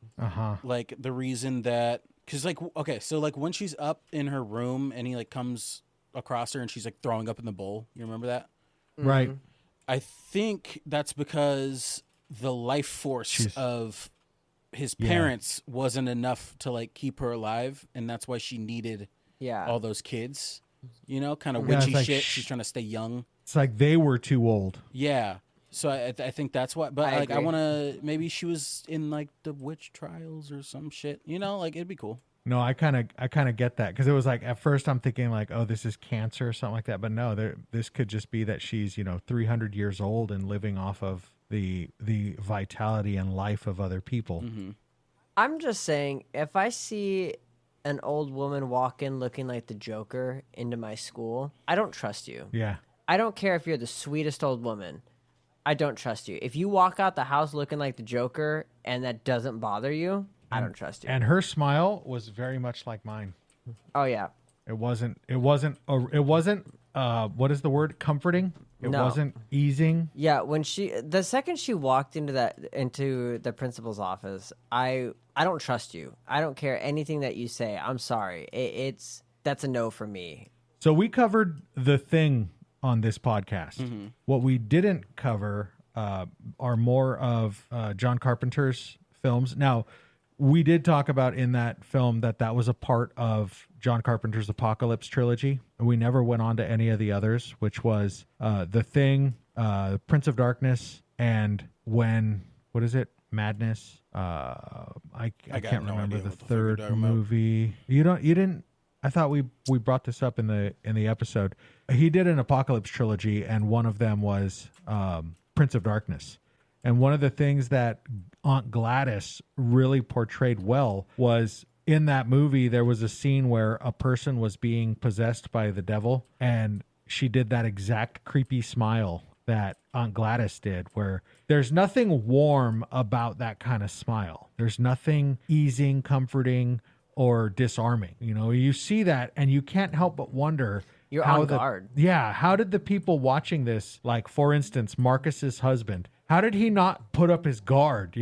Like the reason that, because like, okay, so like when she's up in her room and he like comes across her and she's like throwing up in the bowl, you remember that? Right. I think that's because the life force of his parents wasn't enough to like keep her alive, and that's why she needed all those kids. You know, kind of witchy like shit. She's trying to stay young. It's like they were too old. Yeah. So I think that's why. But I like, I agree. want to. Maybe she was in like the witch trials or some shit. You know, like it'd be cool. No, I kind of get that, because it was like at first I'm thinking like, oh, this is cancer or something like that, but no, this could just be that she's 300 years old and living off of the vitality and life of other people. I'm just saying, if I see an old woman walk in looking like the Joker into my school, I don't trust you. Yeah. I don't care if you're the sweetest old woman. I don't trust you. If you walk out the house looking like the Joker and that doesn't bother you, I don't trust you. And her smile was very much like mine. Oh yeah. It wasn't what is the word? Comforting. It No. wasn't easing. Yeah, when the second she walked into the principal's office, I don't trust you. I don't care anything that you say. I'm sorry. That's a no for me. So we covered The Thing on this podcast. What we didn't cover are more of John Carpenter's films. Now, we did talk about in that film that was a part of John Carpenter's Apocalypse trilogy. We never went on to any of the others, which was The Thing, Prince of Darkness, and what is it? Madness. I can't remember the third movie. You didn't. I thought we brought this up in the episode. He did an Apocalypse trilogy, and one of them was Prince of Darkness. And one of the things that Aunt Gladys really portrayed well was, in that movie, there was a scene where a person was being possessed by the devil, and she did that exact creepy smile that Aunt Gladys did, where there's nothing warm about that kind of smile. There's nothing easing, comforting, or disarming. You see that and you can't help but wonder, You're on guard. Yeah, how did the people watching this, like for instance, Marcus's husband, how did he not put up his guard?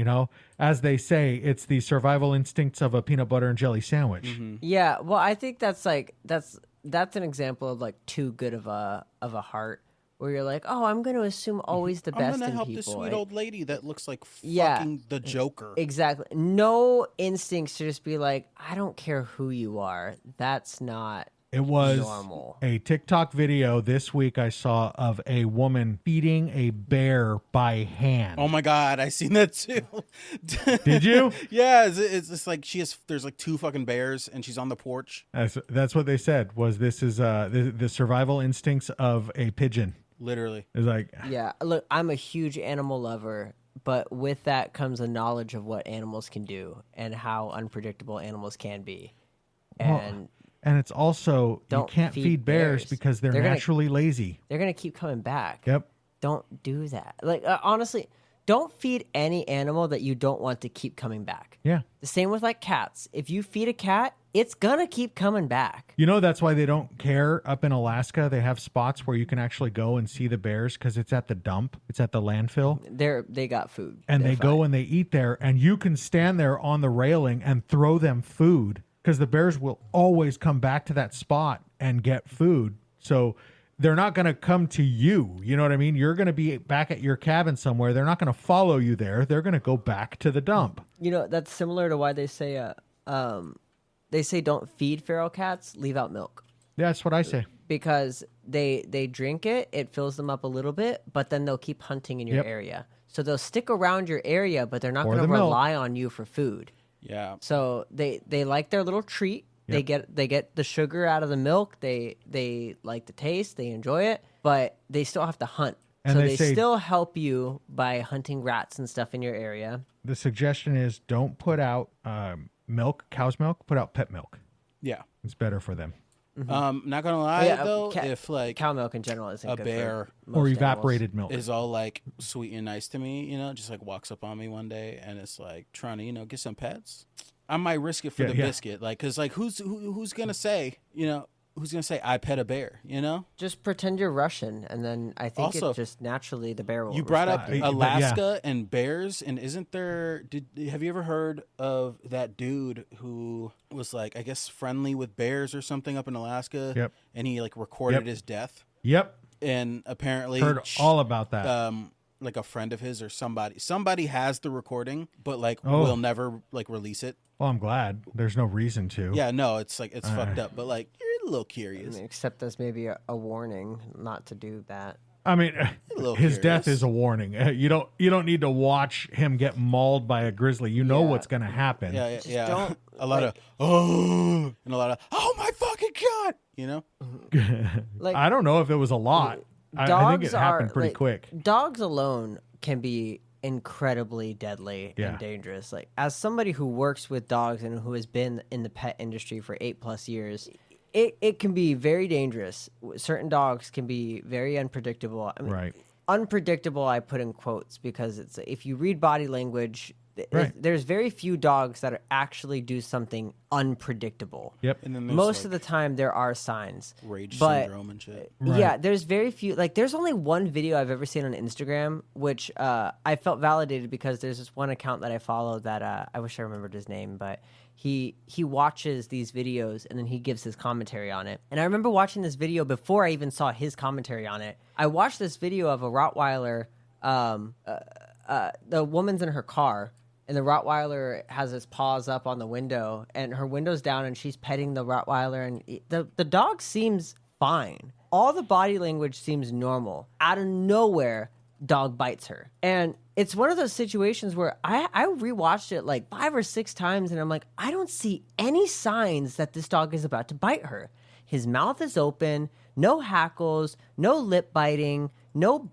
As they say, it's the survival instincts of a peanut butter and jelly sandwich. Yeah, well, I think that's an example of like too good of a heart, where you're like, oh, I'm going to assume always the best in people. I'm going to help this sweet old lady that looks like Yeah. fucking the Joker. Exactly. No instincts to just be like, I don't care who you are. That's not It was normal. A TikTok video this week I saw of a woman feeding a bear by hand. Oh my God, I seen that too. Did you? Yeah, it's just like there's like 2 fucking bears and she's on the porch. That's what they said, was this is the survival instincts of a pigeon. Literally. It's like, yeah, look, I'm a huge animal lover, but with that comes a knowledge of what animals can do and how unpredictable animals can be. And it's also, you can't feed bears because they're naturally lazy. They're going to keep coming back. Yep. Don't do that. Like, honestly, don't feed any animal that you don't want to keep coming back. Yeah. The same with like cats. If you feed a cat, it's going to keep coming back. You know, that's why they don't care up in Alaska. They have spots where you can actually go and see the bears because it's at the dump. It's at the landfill. They got food. And they go and they eat there, and you can stand there on the railing and throw them food because the bears will always come back to that spot and get food. So they're not going to come to you. You know what I mean? You're going to be back at your cabin somewhere. They're not going to follow you there. They're going to go back to the dump. You know, that's similar to why they say don't feed feral cats, leave out milk. Yeah, that's what I say. Because they drink it, it fills them up a little bit, but then they'll keep hunting in your area. So they'll stick around your area, but they're not going to rely on you for food. Yeah. So they like their little treat. Yep. They get the sugar out of the milk. They like the taste. They enjoy it, but they still have to hunt. And so they still help you by hunting rats and stuff in your area. The suggestion is don't put out milk, cow's milk. Put out pet milk. Yeah, it's better for them. Mm-hmm. Not gonna lie though, if like cow milk in general isn't a good bear or evaporated milk is all like sweet and nice to me, you know, just like walks up on me one day and it's like trying to, you know, get some pets. I might risk it for the biscuit, like, cause like who's gonna say, you know, who's gonna say I pet a bear, you know? Just pretend you're Russian, and then I think also, it just naturally the bear will. You brought up Alaska and bears, and isn't there? Have you ever heard of that dude who was like, I guess, friendly with bears or something up in Alaska? Yep. And he like recorded his death. Yep. And apparently heard all about that. Like a friend of his or somebody has the recording, but like will never like release it. Well, I'm glad. There's no reason to. Yeah, no, it's like it's fucked up, but like you're a little curious. I mean, except there's maybe a warning not to do that. I mean, his death is a warning. You don't need to watch him get mauled by a grizzly. You know what's going to happen. Yeah. Don't, a lot of and a lot of my fucking God. You know, like I don't know if it was a lot. I think it happened pretty quick. Dogs alone can be incredibly deadly and dangerous. Like, as somebody who works with dogs and who has been in the pet industry for 8+ years, it can be very dangerous. Certain dogs can be very unpredictable. I mean, unpredictable, I put in quotes, because it's, if you read body language, there's very few dogs that actually do something unpredictable. Yep. And then most of the time there are signs. Rage syndrome and shit. Yeah, there's very few. Like, there's only one video I've ever seen on Instagram, which I felt validated because there's this one account that I follow that I wish I remembered his name, but he watches these videos and then he gives his commentary on it. And I remember watching this video before I even saw his commentary on it. I watched this video of a Rottweiler. The woman's in her car, and the Rottweiler has his paws up on the window, and her window's down, and she's petting the Rottweiler, and the dog seems fine. All the body language seems normal. Out of nowhere, dog bites her. And it's one of those situations where I rewatched it like 5 or 6 times, and I'm like, I don't see any signs that this dog is about to bite her. His mouth is open, no hackles, no lip biting, no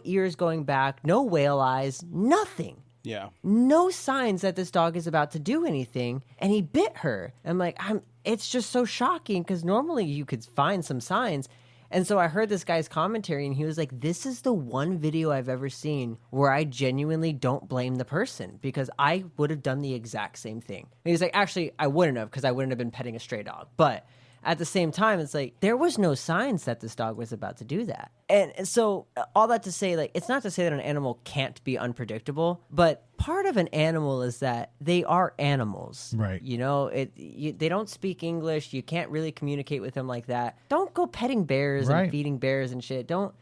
ears going back, no whale eyes, nothing. Yeah. No signs that this dog is about to do anything, and he bit her. I'm like, it's just so shocking, because normally you could find some signs. And so I heard this guy's commentary, and he was like, this is the one video I've ever seen where I genuinely don't blame the person, because I would have done the exact same thing. And he's like, actually, I wouldn't have, because I wouldn't have been petting a stray dog. But at the same time, it's like, there was no signs that this dog was about to do that. And so all that to say, like, it's not to say that an animal can't be unpredictable, but part of an animal is that they are animals. Right. You know, they don't speak English. You can't really communicate with them like that. Don't go petting bears and feeding bears and shit. Don't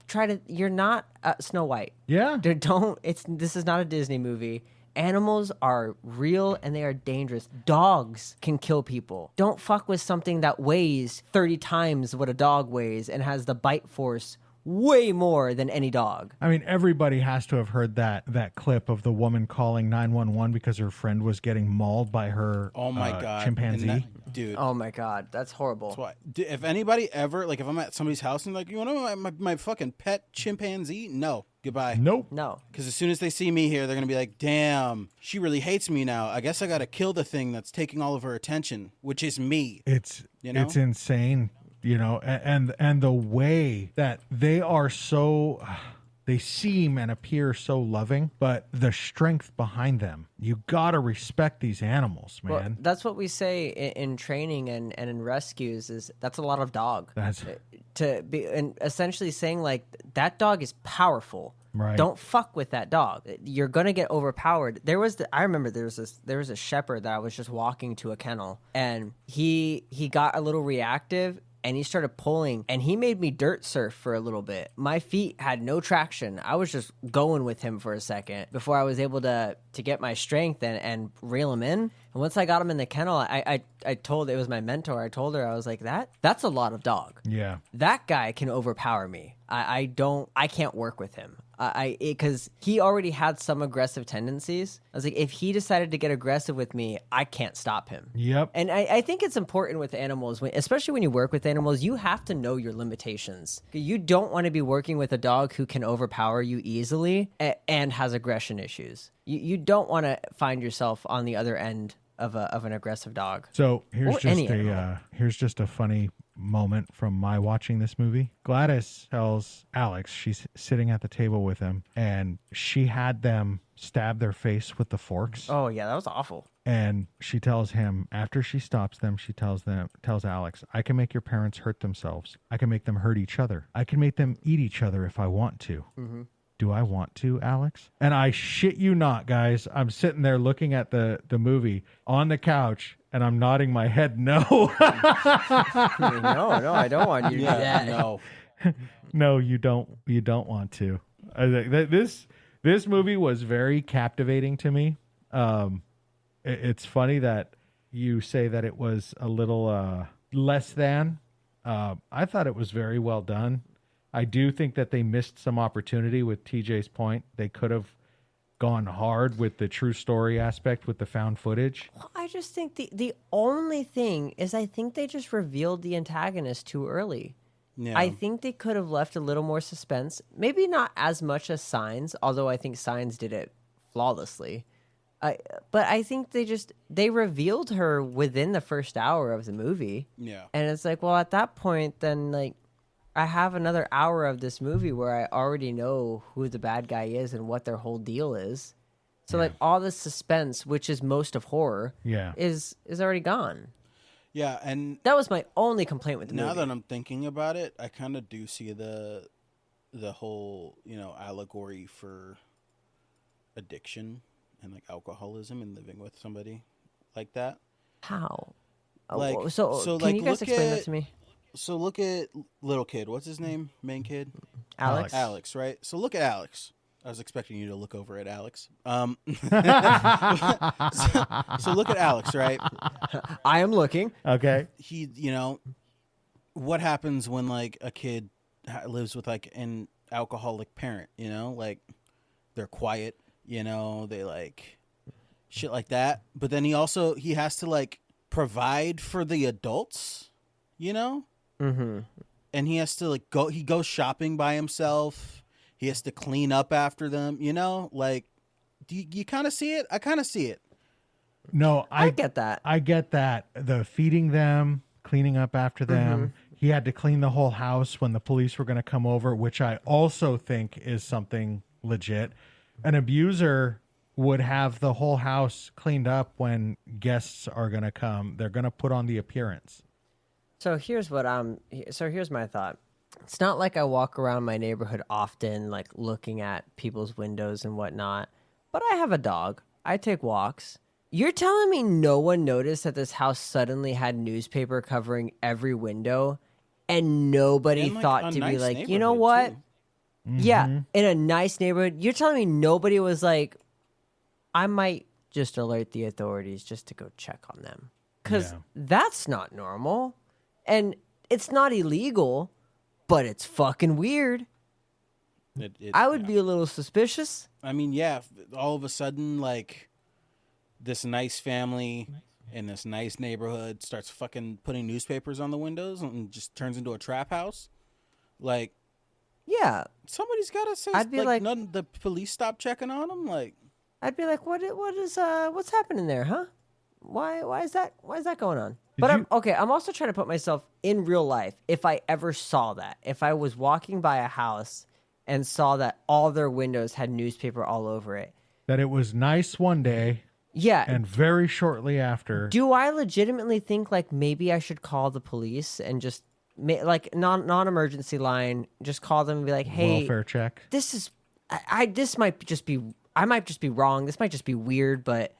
try to, you're not Snow White. Yeah. This is not a Disney movie. Animals are real and they are dangerous. Dogs can kill people. Don't fuck with something that weighs 30 times what a dog weighs and has the bite force way more than any dog. I mean, everybody has to have heard that clip of the woman calling 911 because her friend was getting mauled by her God. chimpanzee. Dude. Oh my God, that's horrible. That's why. If anybody ever, like, if I'm at somebody's house and like, you want to know my fucking pet chimpanzee? No. Goodbye. Nope. No. Because as soon as they see me here, they're going to be like, damn, she really hates me now. I guess I got to kill the thing that's taking all of her attention, which is me. It's insane. And the way that they are so, they seem and appear so loving, but the strength behind them, you gotta respect these animals, man. Well, that's what we say in training and in rescues is that's a lot of dog. That's to be, and essentially saying like that dog is powerful. Right. Don't fuck with that dog. You're gonna get overpowered. I remember there was a shepherd that I was just walking to a kennel, and he got a little reactive. And he started pulling, and he made me dirt surf for a little bit. My feet had no traction. I was just going with him for a second before I was able to get my strength and reel him in. And once I got him in the kennel, I told, it was my mentor, I told her, I was like, that's a lot of dog. Yeah. That guy can overpower me. I can't work with him. Because he already had some aggressive tendencies. I was like, if he decided to get aggressive with me, I can't stop him. Yep. And I think it's important with animals, especially when you work with animals, you have to know your limitations. You don't want to be working with a dog who can overpower you easily and has aggression issues. You don't want to find yourself on the other end of an aggressive dog. So here's just a funny moment from my watching this movie. Gladys tells Alex, she's sitting at the table with him, and she had them stab their face with the forks. Oh yeah, that was awful. And she tells him, after she stops them, she tells Alex, I can make your parents hurt themselves. I can make them hurt each other. I can make them eat each other if I want to. Mm-hmm. Do I want to, Alex? And I shit you not, guys. I'm sitting there looking at the movie on the couch, and I'm nodding my head no. No, I don't want you to do that. No. No, you don't want to. This movie was very captivating to me. It's funny that you say that it was a little less than. I thought it was very well done. I do think that they missed some opportunity with TJ's point. They could have gone hard with the true story aspect with the found footage. Well, I just think the only thing is I think they just revealed the antagonist too early. Yeah. I think they could have left a little more suspense. Maybe not as much as Signs, although I think Signs did it flawlessly. But I think they revealed her within the first hour of the movie. Yeah. And it's like, well, at that point, then like I have another hour of this movie where I already know who the bad guy is and what their whole deal is. So like all the suspense, which is most of horror, is already gone. Yeah, and that was my only complaint with the movie. Now that I'm thinking about it, I kind of do see the whole, allegory for addiction and like alcoholism and living with somebody like that. How? Like, so can like, you guys explain that to me? So look at little kid. What's his name? Main kid? Alex. Alex, right? So look at Alex. I was expecting you to look over at Alex. So look at Alex, right? I am looking. Okay. He, what happens when like a kid lives with like an alcoholic parent, like they're quiet, they like shit like that. But then he has to like provide for the adults, Mm-hmm. And he has to he goes shopping by himself. He has to clean up after them, like, do you kind of see it? I kind of see it. No, I get that. I get that. The feeding them, cleaning up after them. Mm-hmm. He had to clean the whole house when the police were going to come over, which I also think is something legit. An abuser would have the whole house cleaned up when guests are going to come. They're going to put on the appearance. So here's my thought. It's not like I walk around my neighborhood often, like looking at people's windows and whatnot, but I have a dog. I take walks. You're telling me no one noticed that this house suddenly had newspaper covering every window and nobody thought to be like, you know what? Too. Mm-hmm. Yeah, in a nice neighborhood. You're telling me nobody was like, I might just alert the authorities just to go check on them. Because that's not normal. And it's not illegal, but it's fucking weird. I would be a little suspicious. I mean, yeah, all of a sudden, like, this nice family in this nice neighborhood starts fucking putting newspapers on the windows and just turns into a trap house. Like, yeah, somebody's got to say, I'd be like none, the police stop checking on them. Like, I'd be like, what's happening there, huh? Why is that going on? But I'm also trying to put myself in real life. If I ever saw that, if I was walking by a house and saw that all their windows had newspaper all over it, that it was nice one day. Yeah. And very shortly after. Do I legitimately think like maybe I should call the police and just like non-emergency line, just call them and be like, hey, welfare check. This is, this might just be, I might just be wrong. This might just be weird, but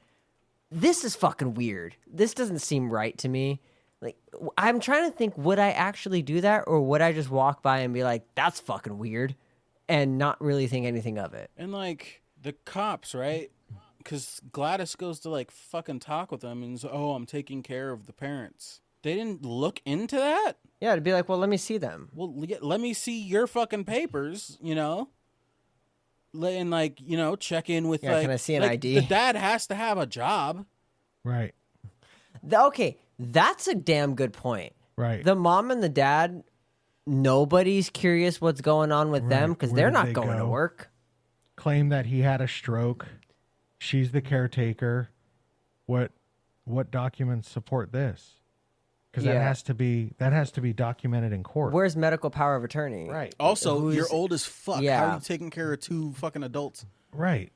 this is fucking weird. This doesn't seem right to me. Like, I'm trying to think, would I actually do that? Or would I just walk by and be like, that's fucking weird and not really think anything of it? And like the cops, right? Because Gladys goes to like fucking talk with them and says, oh, I'm taking care of the parents. They didn't look into that? Yeah, to be like, well, let me see them. Well, let me see your fucking papers, you know? And like, you know, check in with like, can I see an like, ID? The dad has to have a job. Right. Okay, that's a damn good point. Right. The mom and the dad, nobody's curious what's going on with them because they're not going to work. Claim that he had a stroke. She's the caretaker. What documents support this? Because that has to be documented in court. Where's medical power of attorney? Right. Also, you're old as fuck. Yeah. How are you taking care of two fucking adults? Right.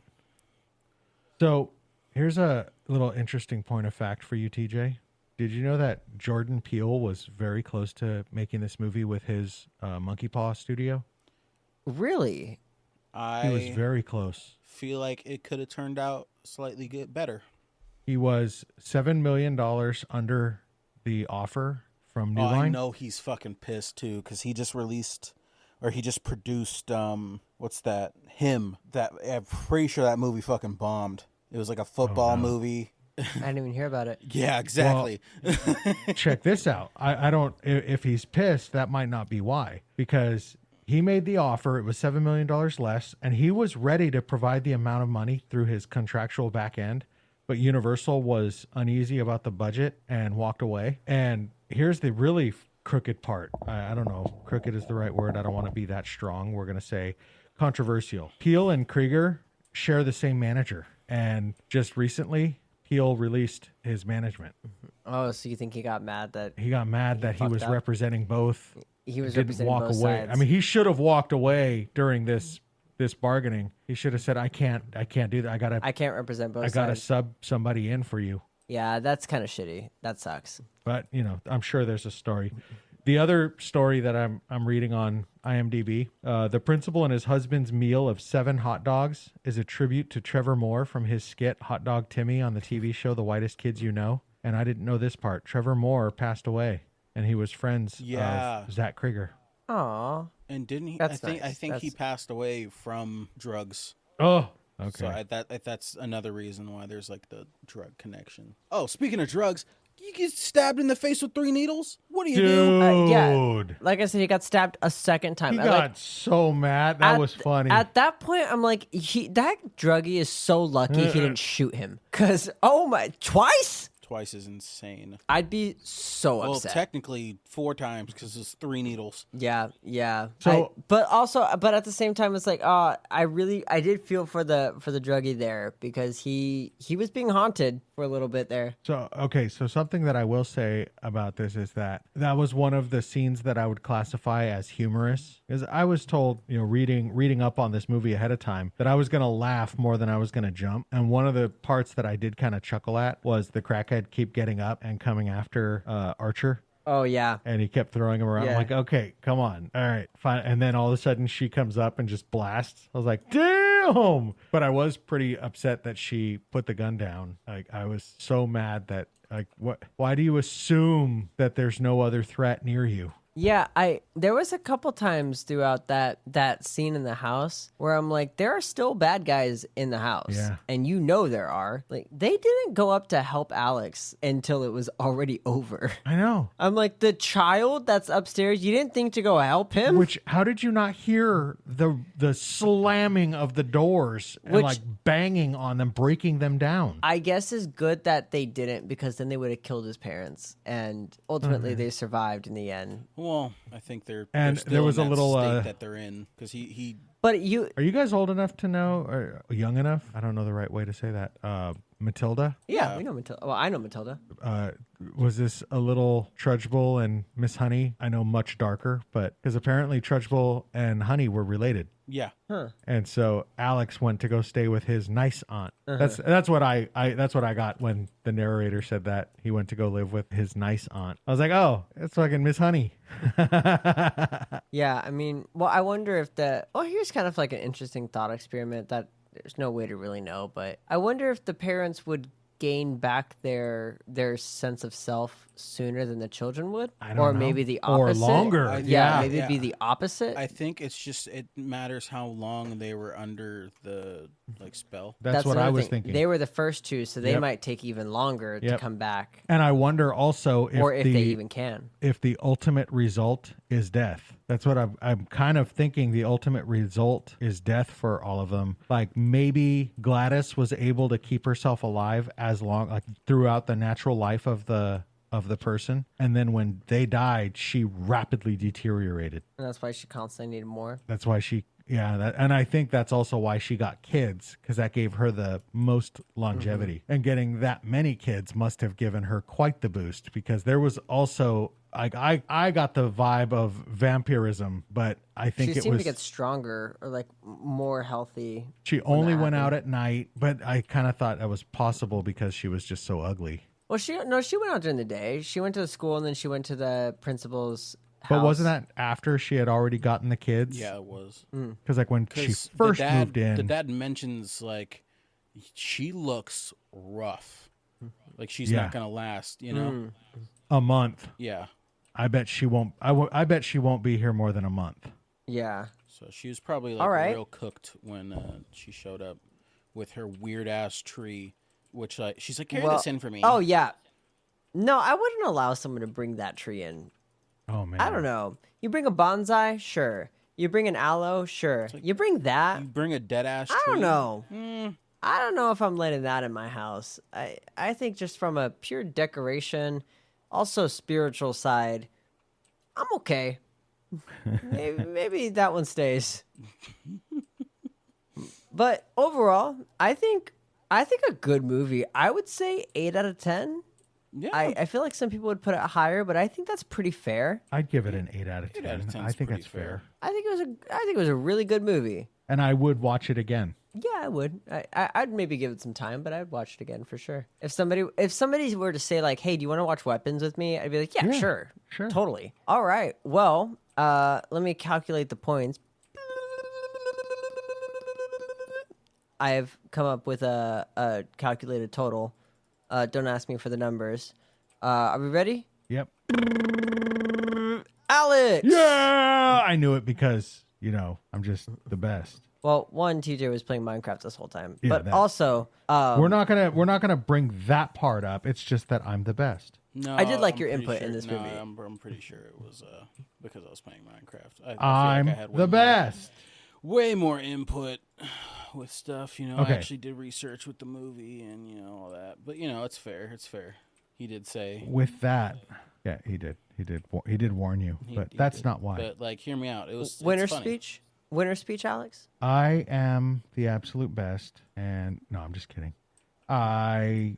So here's a little interesting point of fact for you, TJ. Did you know that Jordan Peele was very close to making this movie with his Monkey Paw studio? Really? He was very close. Feel like it could have turned out slightly better. He was $7 million under the offer from New Line. I know he's fucking pissed too because he just released or he just produced what's that? Him. That I'm pretty sure that movie fucking bombed. It was like a football movie. I didn't even hear about it. Yeah, exactly. Well, check this out. I don't. If he's pissed, that might not be why. Because he made the offer. It was $7 million less, and he was ready to provide the amount of money through his contractual back end. But Universal was uneasy about the budget and walked away. And here's the really crooked part. I don't know. Crooked is the right word. I don't want to be that strong. We're going to say controversial. Peele and Krieger share the same manager. And just recently, Peele released his management. Oh, so you think he got mad that he was up? Representing both? He was didn't representing walk both away. sides. I mean, he should have walked away during this bargaining. He should have said, I can't do that. I can't represent both sides. I gotta sub somebody in for you. Yeah, that's kind of shitty. That sucks. But I'm sure there's a story. The other story that I'm reading on IMDb, the principal and his husband's meal of 7 hot dogs is a tribute to Trevor Moore from his skit Hot Dog Timmy on the TV show The Whitest Kids You Know. And I didn't know this part. Trevor Moore passed away, and he was friends of Zach Krieger. Aw. And didn't he? That's I think he passed away from drugs. Oh, okay. So that's another reason why there's like the drug connection. Oh, speaking of drugs, you get stabbed in the face with 3 needles? What do you do? Yeah. Like I said, he got stabbed a second time. He got so mad. That was funny. At that point, I'm like, that druggie is so lucky he didn't shoot him. Because, twice? Twice is insane. I'd be so upset. Well, technically 4 times because it's 3 needles. Yeah. So, but at the same time, it's like, I did feel for the druggie there because he was being haunted for a little bit there. So something that I will say about this is that was one of the scenes that I would classify as humorous. Because I was told, reading up on this movie ahead of time, that I was going to laugh more than I was going to jump. And one of the parts that I did kind of chuckle at was the crackhead keep getting up and coming after Archer. Oh, yeah. And he kept throwing him around. Yeah. I'm like, okay, come on. All right, fine. And then all of a sudden she comes up and just blasts. I was like, damn. But I was pretty upset that she put the gun down. Like, I was so mad that, like, why do you assume that there's no other threat near you? Yeah, there was a couple times throughout that scene in the house where I'm like, there are still bad guys in the house. Yeah. And there are. Like, they didn't go up to help Alex until it was already over. I know. I'm like, the child that's upstairs, you didn't think to go help him? How did you not hear the slamming of the doors and like banging on them, breaking them down? I guess is good that they didn't, because then they would have killed his parents, and ultimately they survived in the end. Well, I think they're still there was in a that little state that they're in, because he. But are you guys old enough to know, or young enough? I don't know the right way to say that. Matilda? Yeah, we know Matilda. Well, I know Matilda. Was this a little Trudgebull and Miss Honey? I know much darker, but because apparently Trudgebull and Honey were related. Yeah. Huh. And so Alex went to go stay with his nice aunt. That's what I got when the narrator said that he went to go live with his nice aunt. I was like, oh, it's fucking Miss Honey. Yeah, I mean, well, I wonder if here's kind of like an interesting thought experiment that there's no way to really know, but I wonder if the parents would gain back their sense of self sooner than the children would, or maybe the opposite, or longer. Maybe it'd be the opposite. I think it's just it matters how long they were under the spell. That's what I was thinking. They were the first two, so they might take even longer to come back. And I wonder also if they even can. If the ultimate result is death. That's what I'm kind of thinking. The ultimate result is death for all of them. Like maybe Gladys was able to keep herself alive as long, like throughout the natural life of the person, and then when they died, she rapidly deteriorated. And that's why she constantly needed more. That's why and I think that's also why she got kids, because that gave her the most longevity. And getting that many kids must have given her quite the boost, because there was also I got the vibe of vampirism, but I think she seemed to get stronger or like more healthy. She only went out at night, but I kind of thought that was possible because she was just so ugly. Well, she went out during the day. She went to the school and then she went to the principal's house. But wasn't that after she had already gotten the kids? Yeah, it was. Because when she first moved in, the dad mentions she looks rough, like she's not gonna last. A month. Yeah. I bet she won't. I bet she won't be here more than a month. Yeah. So she was probably real cooked when she showed up with her weird ass tree, which she's like, carry this in for me. Oh yeah. No, I wouldn't allow someone to bring that tree in. Oh man. I don't know. You bring a bonsai, sure. You bring an aloe, sure. You bring that. You bring a dead ass tree. I don't know. I don't know if I'm letting that in my house. I think just from a pure decoration, also spiritual side, I'm okay. maybe that one stays. But overall, I think a good movie. I would say 8 out of 10. Yeah. I feel like some people would put it higher, but I think that's pretty fair. I'd give it an 8 out of 10. 8 out of 10 I think that's fair. I think it was a really good movie. And I would watch it again. Yeah, I would. I'd maybe give it some time, but I'd watch it again for sure. If somebody were to say like, "Hey, do you want to watch Weapons with me?" I'd be like, "Yeah, sure, totally." All right. Well, let me calculate the points. I have come up with a calculated total. Don't ask me for the numbers. Are we ready? Yep. Alex. Yeah, I knew it because I'm just the best. Well, TJ was playing Minecraft this whole time, Yeah, but also we're not gonna bring that part up. It's just that I'm the best. No, I did like your pretty input sure, in this movie. I'm pretty sure it was because I was playing Minecraft. I'm the best. Way more input with stuff. Okay. I actually did research with the movie and all that. But it's fair. It's fair. He did say with that. Yeah, he did. He did warn you, but that's not why. But hear me out. It was winner it's funny. speech. Winner speech, Alex? I am the absolute best. And no, I'm just kidding. I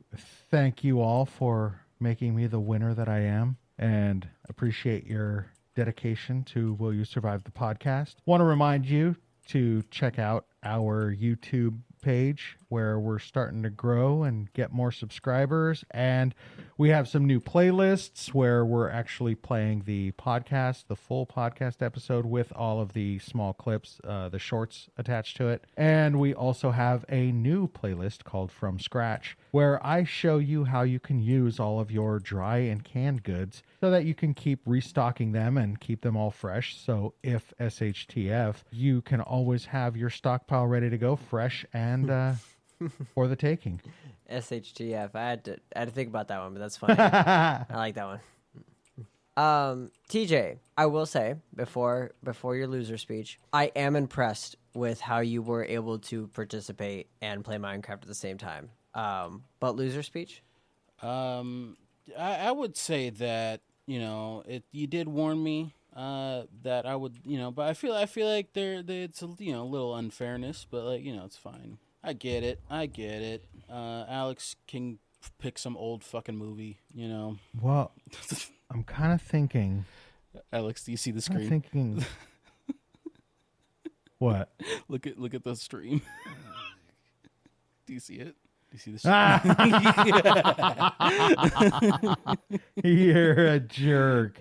thank you all for making me the winner that I am and appreciate your dedication to Will You Survive the podcast. Want to remind you to check out our YouTube page where we're starting to grow and get more subscribers. And we have some new playlists where we're actually playing the podcast, the full podcast episode with all of the small clips, the shorts attached to it. And we also have a new playlist called From Scratch, where I show you how you can use all of your dry and canned goods so that you can keep restocking them and keep them all fresh. So if SHTF, you can always have your stockpile ready to go, fresh and for the taking. SHTF. I had to think about that one, but that's funny. I like that one. TJ, I will say before your loser speech, I am impressed with how you were able to participate and play Minecraft at the same time. But loser speech? I would say that, you did warn me that I would, but I feel like it's a, a little unfairness, but it's fine. I get it. Alex can pick some old fucking movie, Well, I'm kind of thinking. Alex, do you see the screen? Thinking. What? Look at the stream. Do you see it? Do you see the stream? You're a jerk.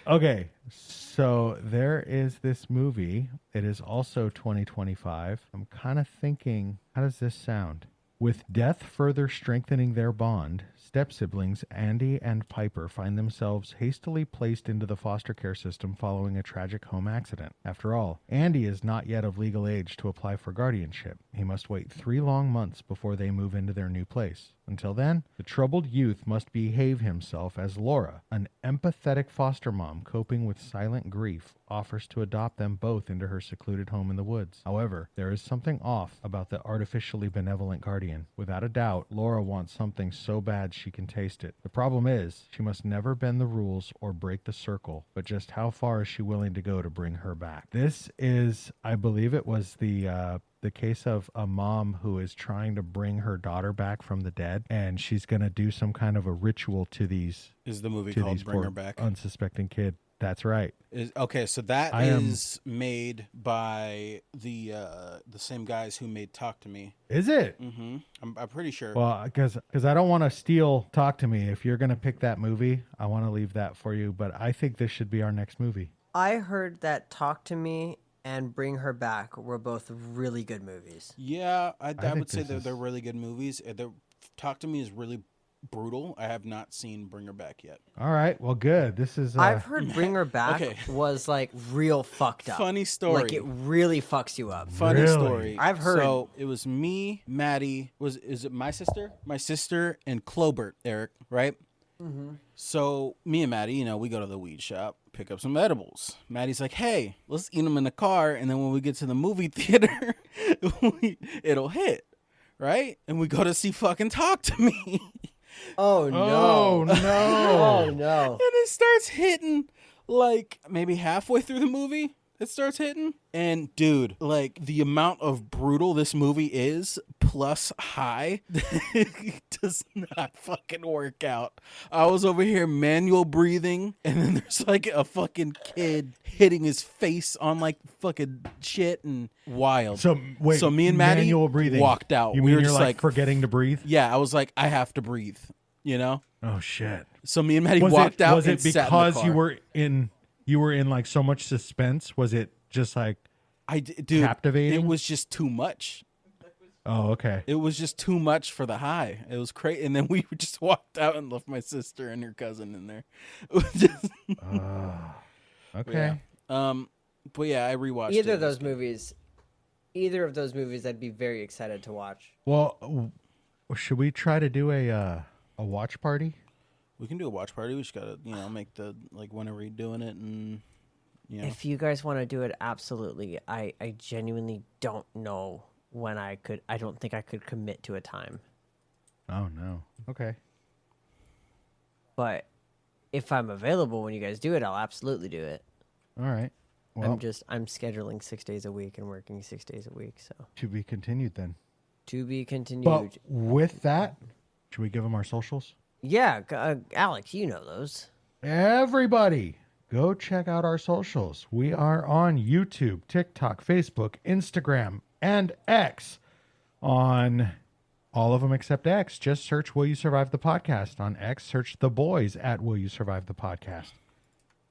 Okay, so there is this movie. It is also 2025. I'm kind of thinking, how does this sound? With death further strengthening their bond, step-siblings Andy and Piper find themselves hastily placed into the foster care system following a tragic home accident. After all, Andy is not yet of legal age to apply for guardianship. He must wait 3 long months before they move into their new place. Until then, the troubled youth must behave himself as Laura, an empathetic foster mom coping with silent grief, offers to adopt them both into her secluded home in the woods. However, there is something off about the artificially benevolent guardian. Without a doubt, Laura wants something so bad she can taste it. The problem is, she must never bend the rules or break the circle, but just how far is she willing to go to bring her back? This is, I believe it was the case of a mom who is trying to bring her daughter back from the dead, and she's going to do some kind of a ritual to these. Is the movie called Bring Her Back? Unsuspecting kid. That's right. Okay, so that is made by the same guys who made Talk to Me. Is it? Mm-hmm. I'm pretty sure. Well, because I don't want to steal Talk to Me. If you're going to pick that movie, I want to leave that for you. But I think this should be our next movie. I heard that Talk to Me and Bring Her Back were both really good movies. Yeah, I would say that they're really good movies. Talk to Me is really brutal. I have not seen Bring Her Back yet. All right, well, good. This is. I've heard Bring Her Back was like real fucked up. Funny story. Like it really fucks you up. Funny story. I've heard. So it was me, Maddie. Is it my sister? My sister and Clobert, Eric, right? Mm-hmm. So me and Maddie, we go to the weed shop, pick up some edibles. Maddie's like, hey, let's eat them in the car, and then when we get to the movie theater, it'll hit, right? And we go to see fucking Talk to Me. Oh, no. Oh, no. Oh, no. And it starts hitting, like, maybe halfway through the movie. It starts hitting. And, dude, like, the amount of brutal this movie is, plus high, does not fucking work out. I was over here manual breathing, and then there's, like, a fucking kid hitting his face on, like, fucking shit and wild. So, wait, so me and Maddie manual breathing. Walked out. You we mean were you're just like forgetting to breathe? Yeah, I was like, I have to breathe, Oh, shit. So me and Maddie walked out. Was it because you were in like so much suspense? Was it just like captivating? It was just too much. Oh, okay. It was just too much for the high. It was crazy. And then we just walked out and left my sister and her cousin in there. It was just okay. But yeah, I rewatched Either of those movies, I'd be very excited to watch. Well, should we try to do a watch party? We can do a watch party. We just gotta, make the when are we doing it, and If you guys want to do it, absolutely. I genuinely don't know when I could. I don't think I could commit to a time. Oh no. Okay. But if I'm available when you guys do it, I'll absolutely do it. All right. Well, I'm scheduling 6 days a week and working 6 days a week. So to be continued then. To be continued. But with that, should we give them our socials? Yeah, Alex, you know those. Everybody, go check out our socials. We are on YouTube, TikTok, Facebook, Instagram, and X. On all of them except X, just search Will You Survive the Podcast. On X, search The Boys at Will You Survive the Podcast.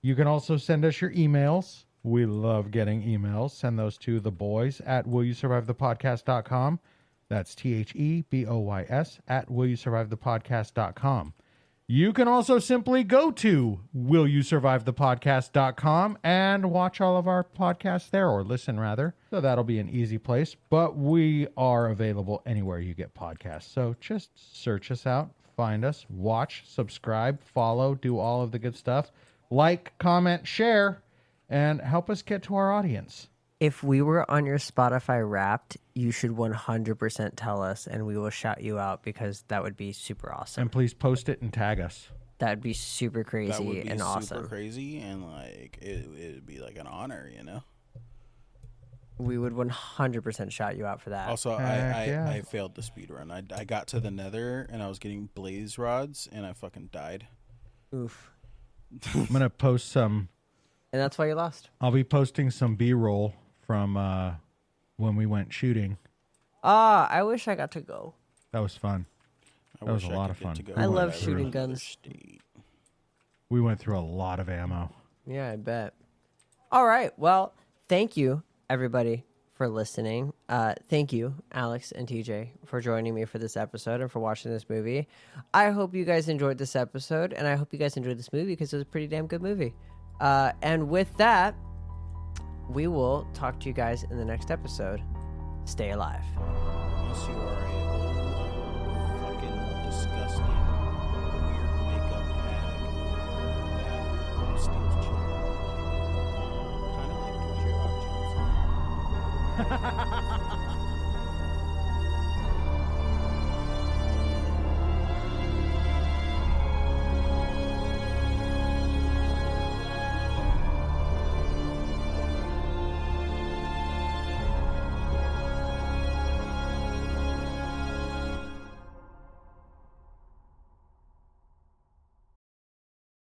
You can also send us your emails. We love getting emails. Send those to theboys@willyousurvivethepodcast.com. That's THEBOYS at willyousurvivethepodcast.com. You can also simply go to willyousurvivethepodcast.com and watch all of our podcasts there, or listen rather. So that'll be an easy place. But we are available anywhere you get podcasts. So just search us out, find us, watch, subscribe, follow, do all of the good stuff. Like, comment, share, and help us get to our audience. If we were on your Spotify Wrapped, you should 100% tell us, and we will shout you out because that would be super awesome. And please post it and tag us. That'd be super crazy that would be and super awesome. Crazy, and like it'd be like an honor, you know. We would 100% shout you out for that. Also, I failed the speed run. I got to the Nether and I was getting blaze rods and I fucking died. Oof. I'm gonna post some. And that's why you lost. I'll be posting some B-roll from when we went shooting. I wish I got to go. That was fun. That was a lot of fun. I love shooting guns. We went through a lot of ammo. Yeah, I bet. All right. Well, thank you, everybody, for listening. Thank you, Alex and TJ, for joining me for this episode and for watching this movie. I hope you guys enjoyed this episode, and I hope you guys enjoyed this movie because it was a pretty damn good movie. And with that, we will talk to you guys in the next episode. Stay alive. Unless you are a fucking disgusting, weird makeup hag that steals children. Kind of like Dwayne Johnson.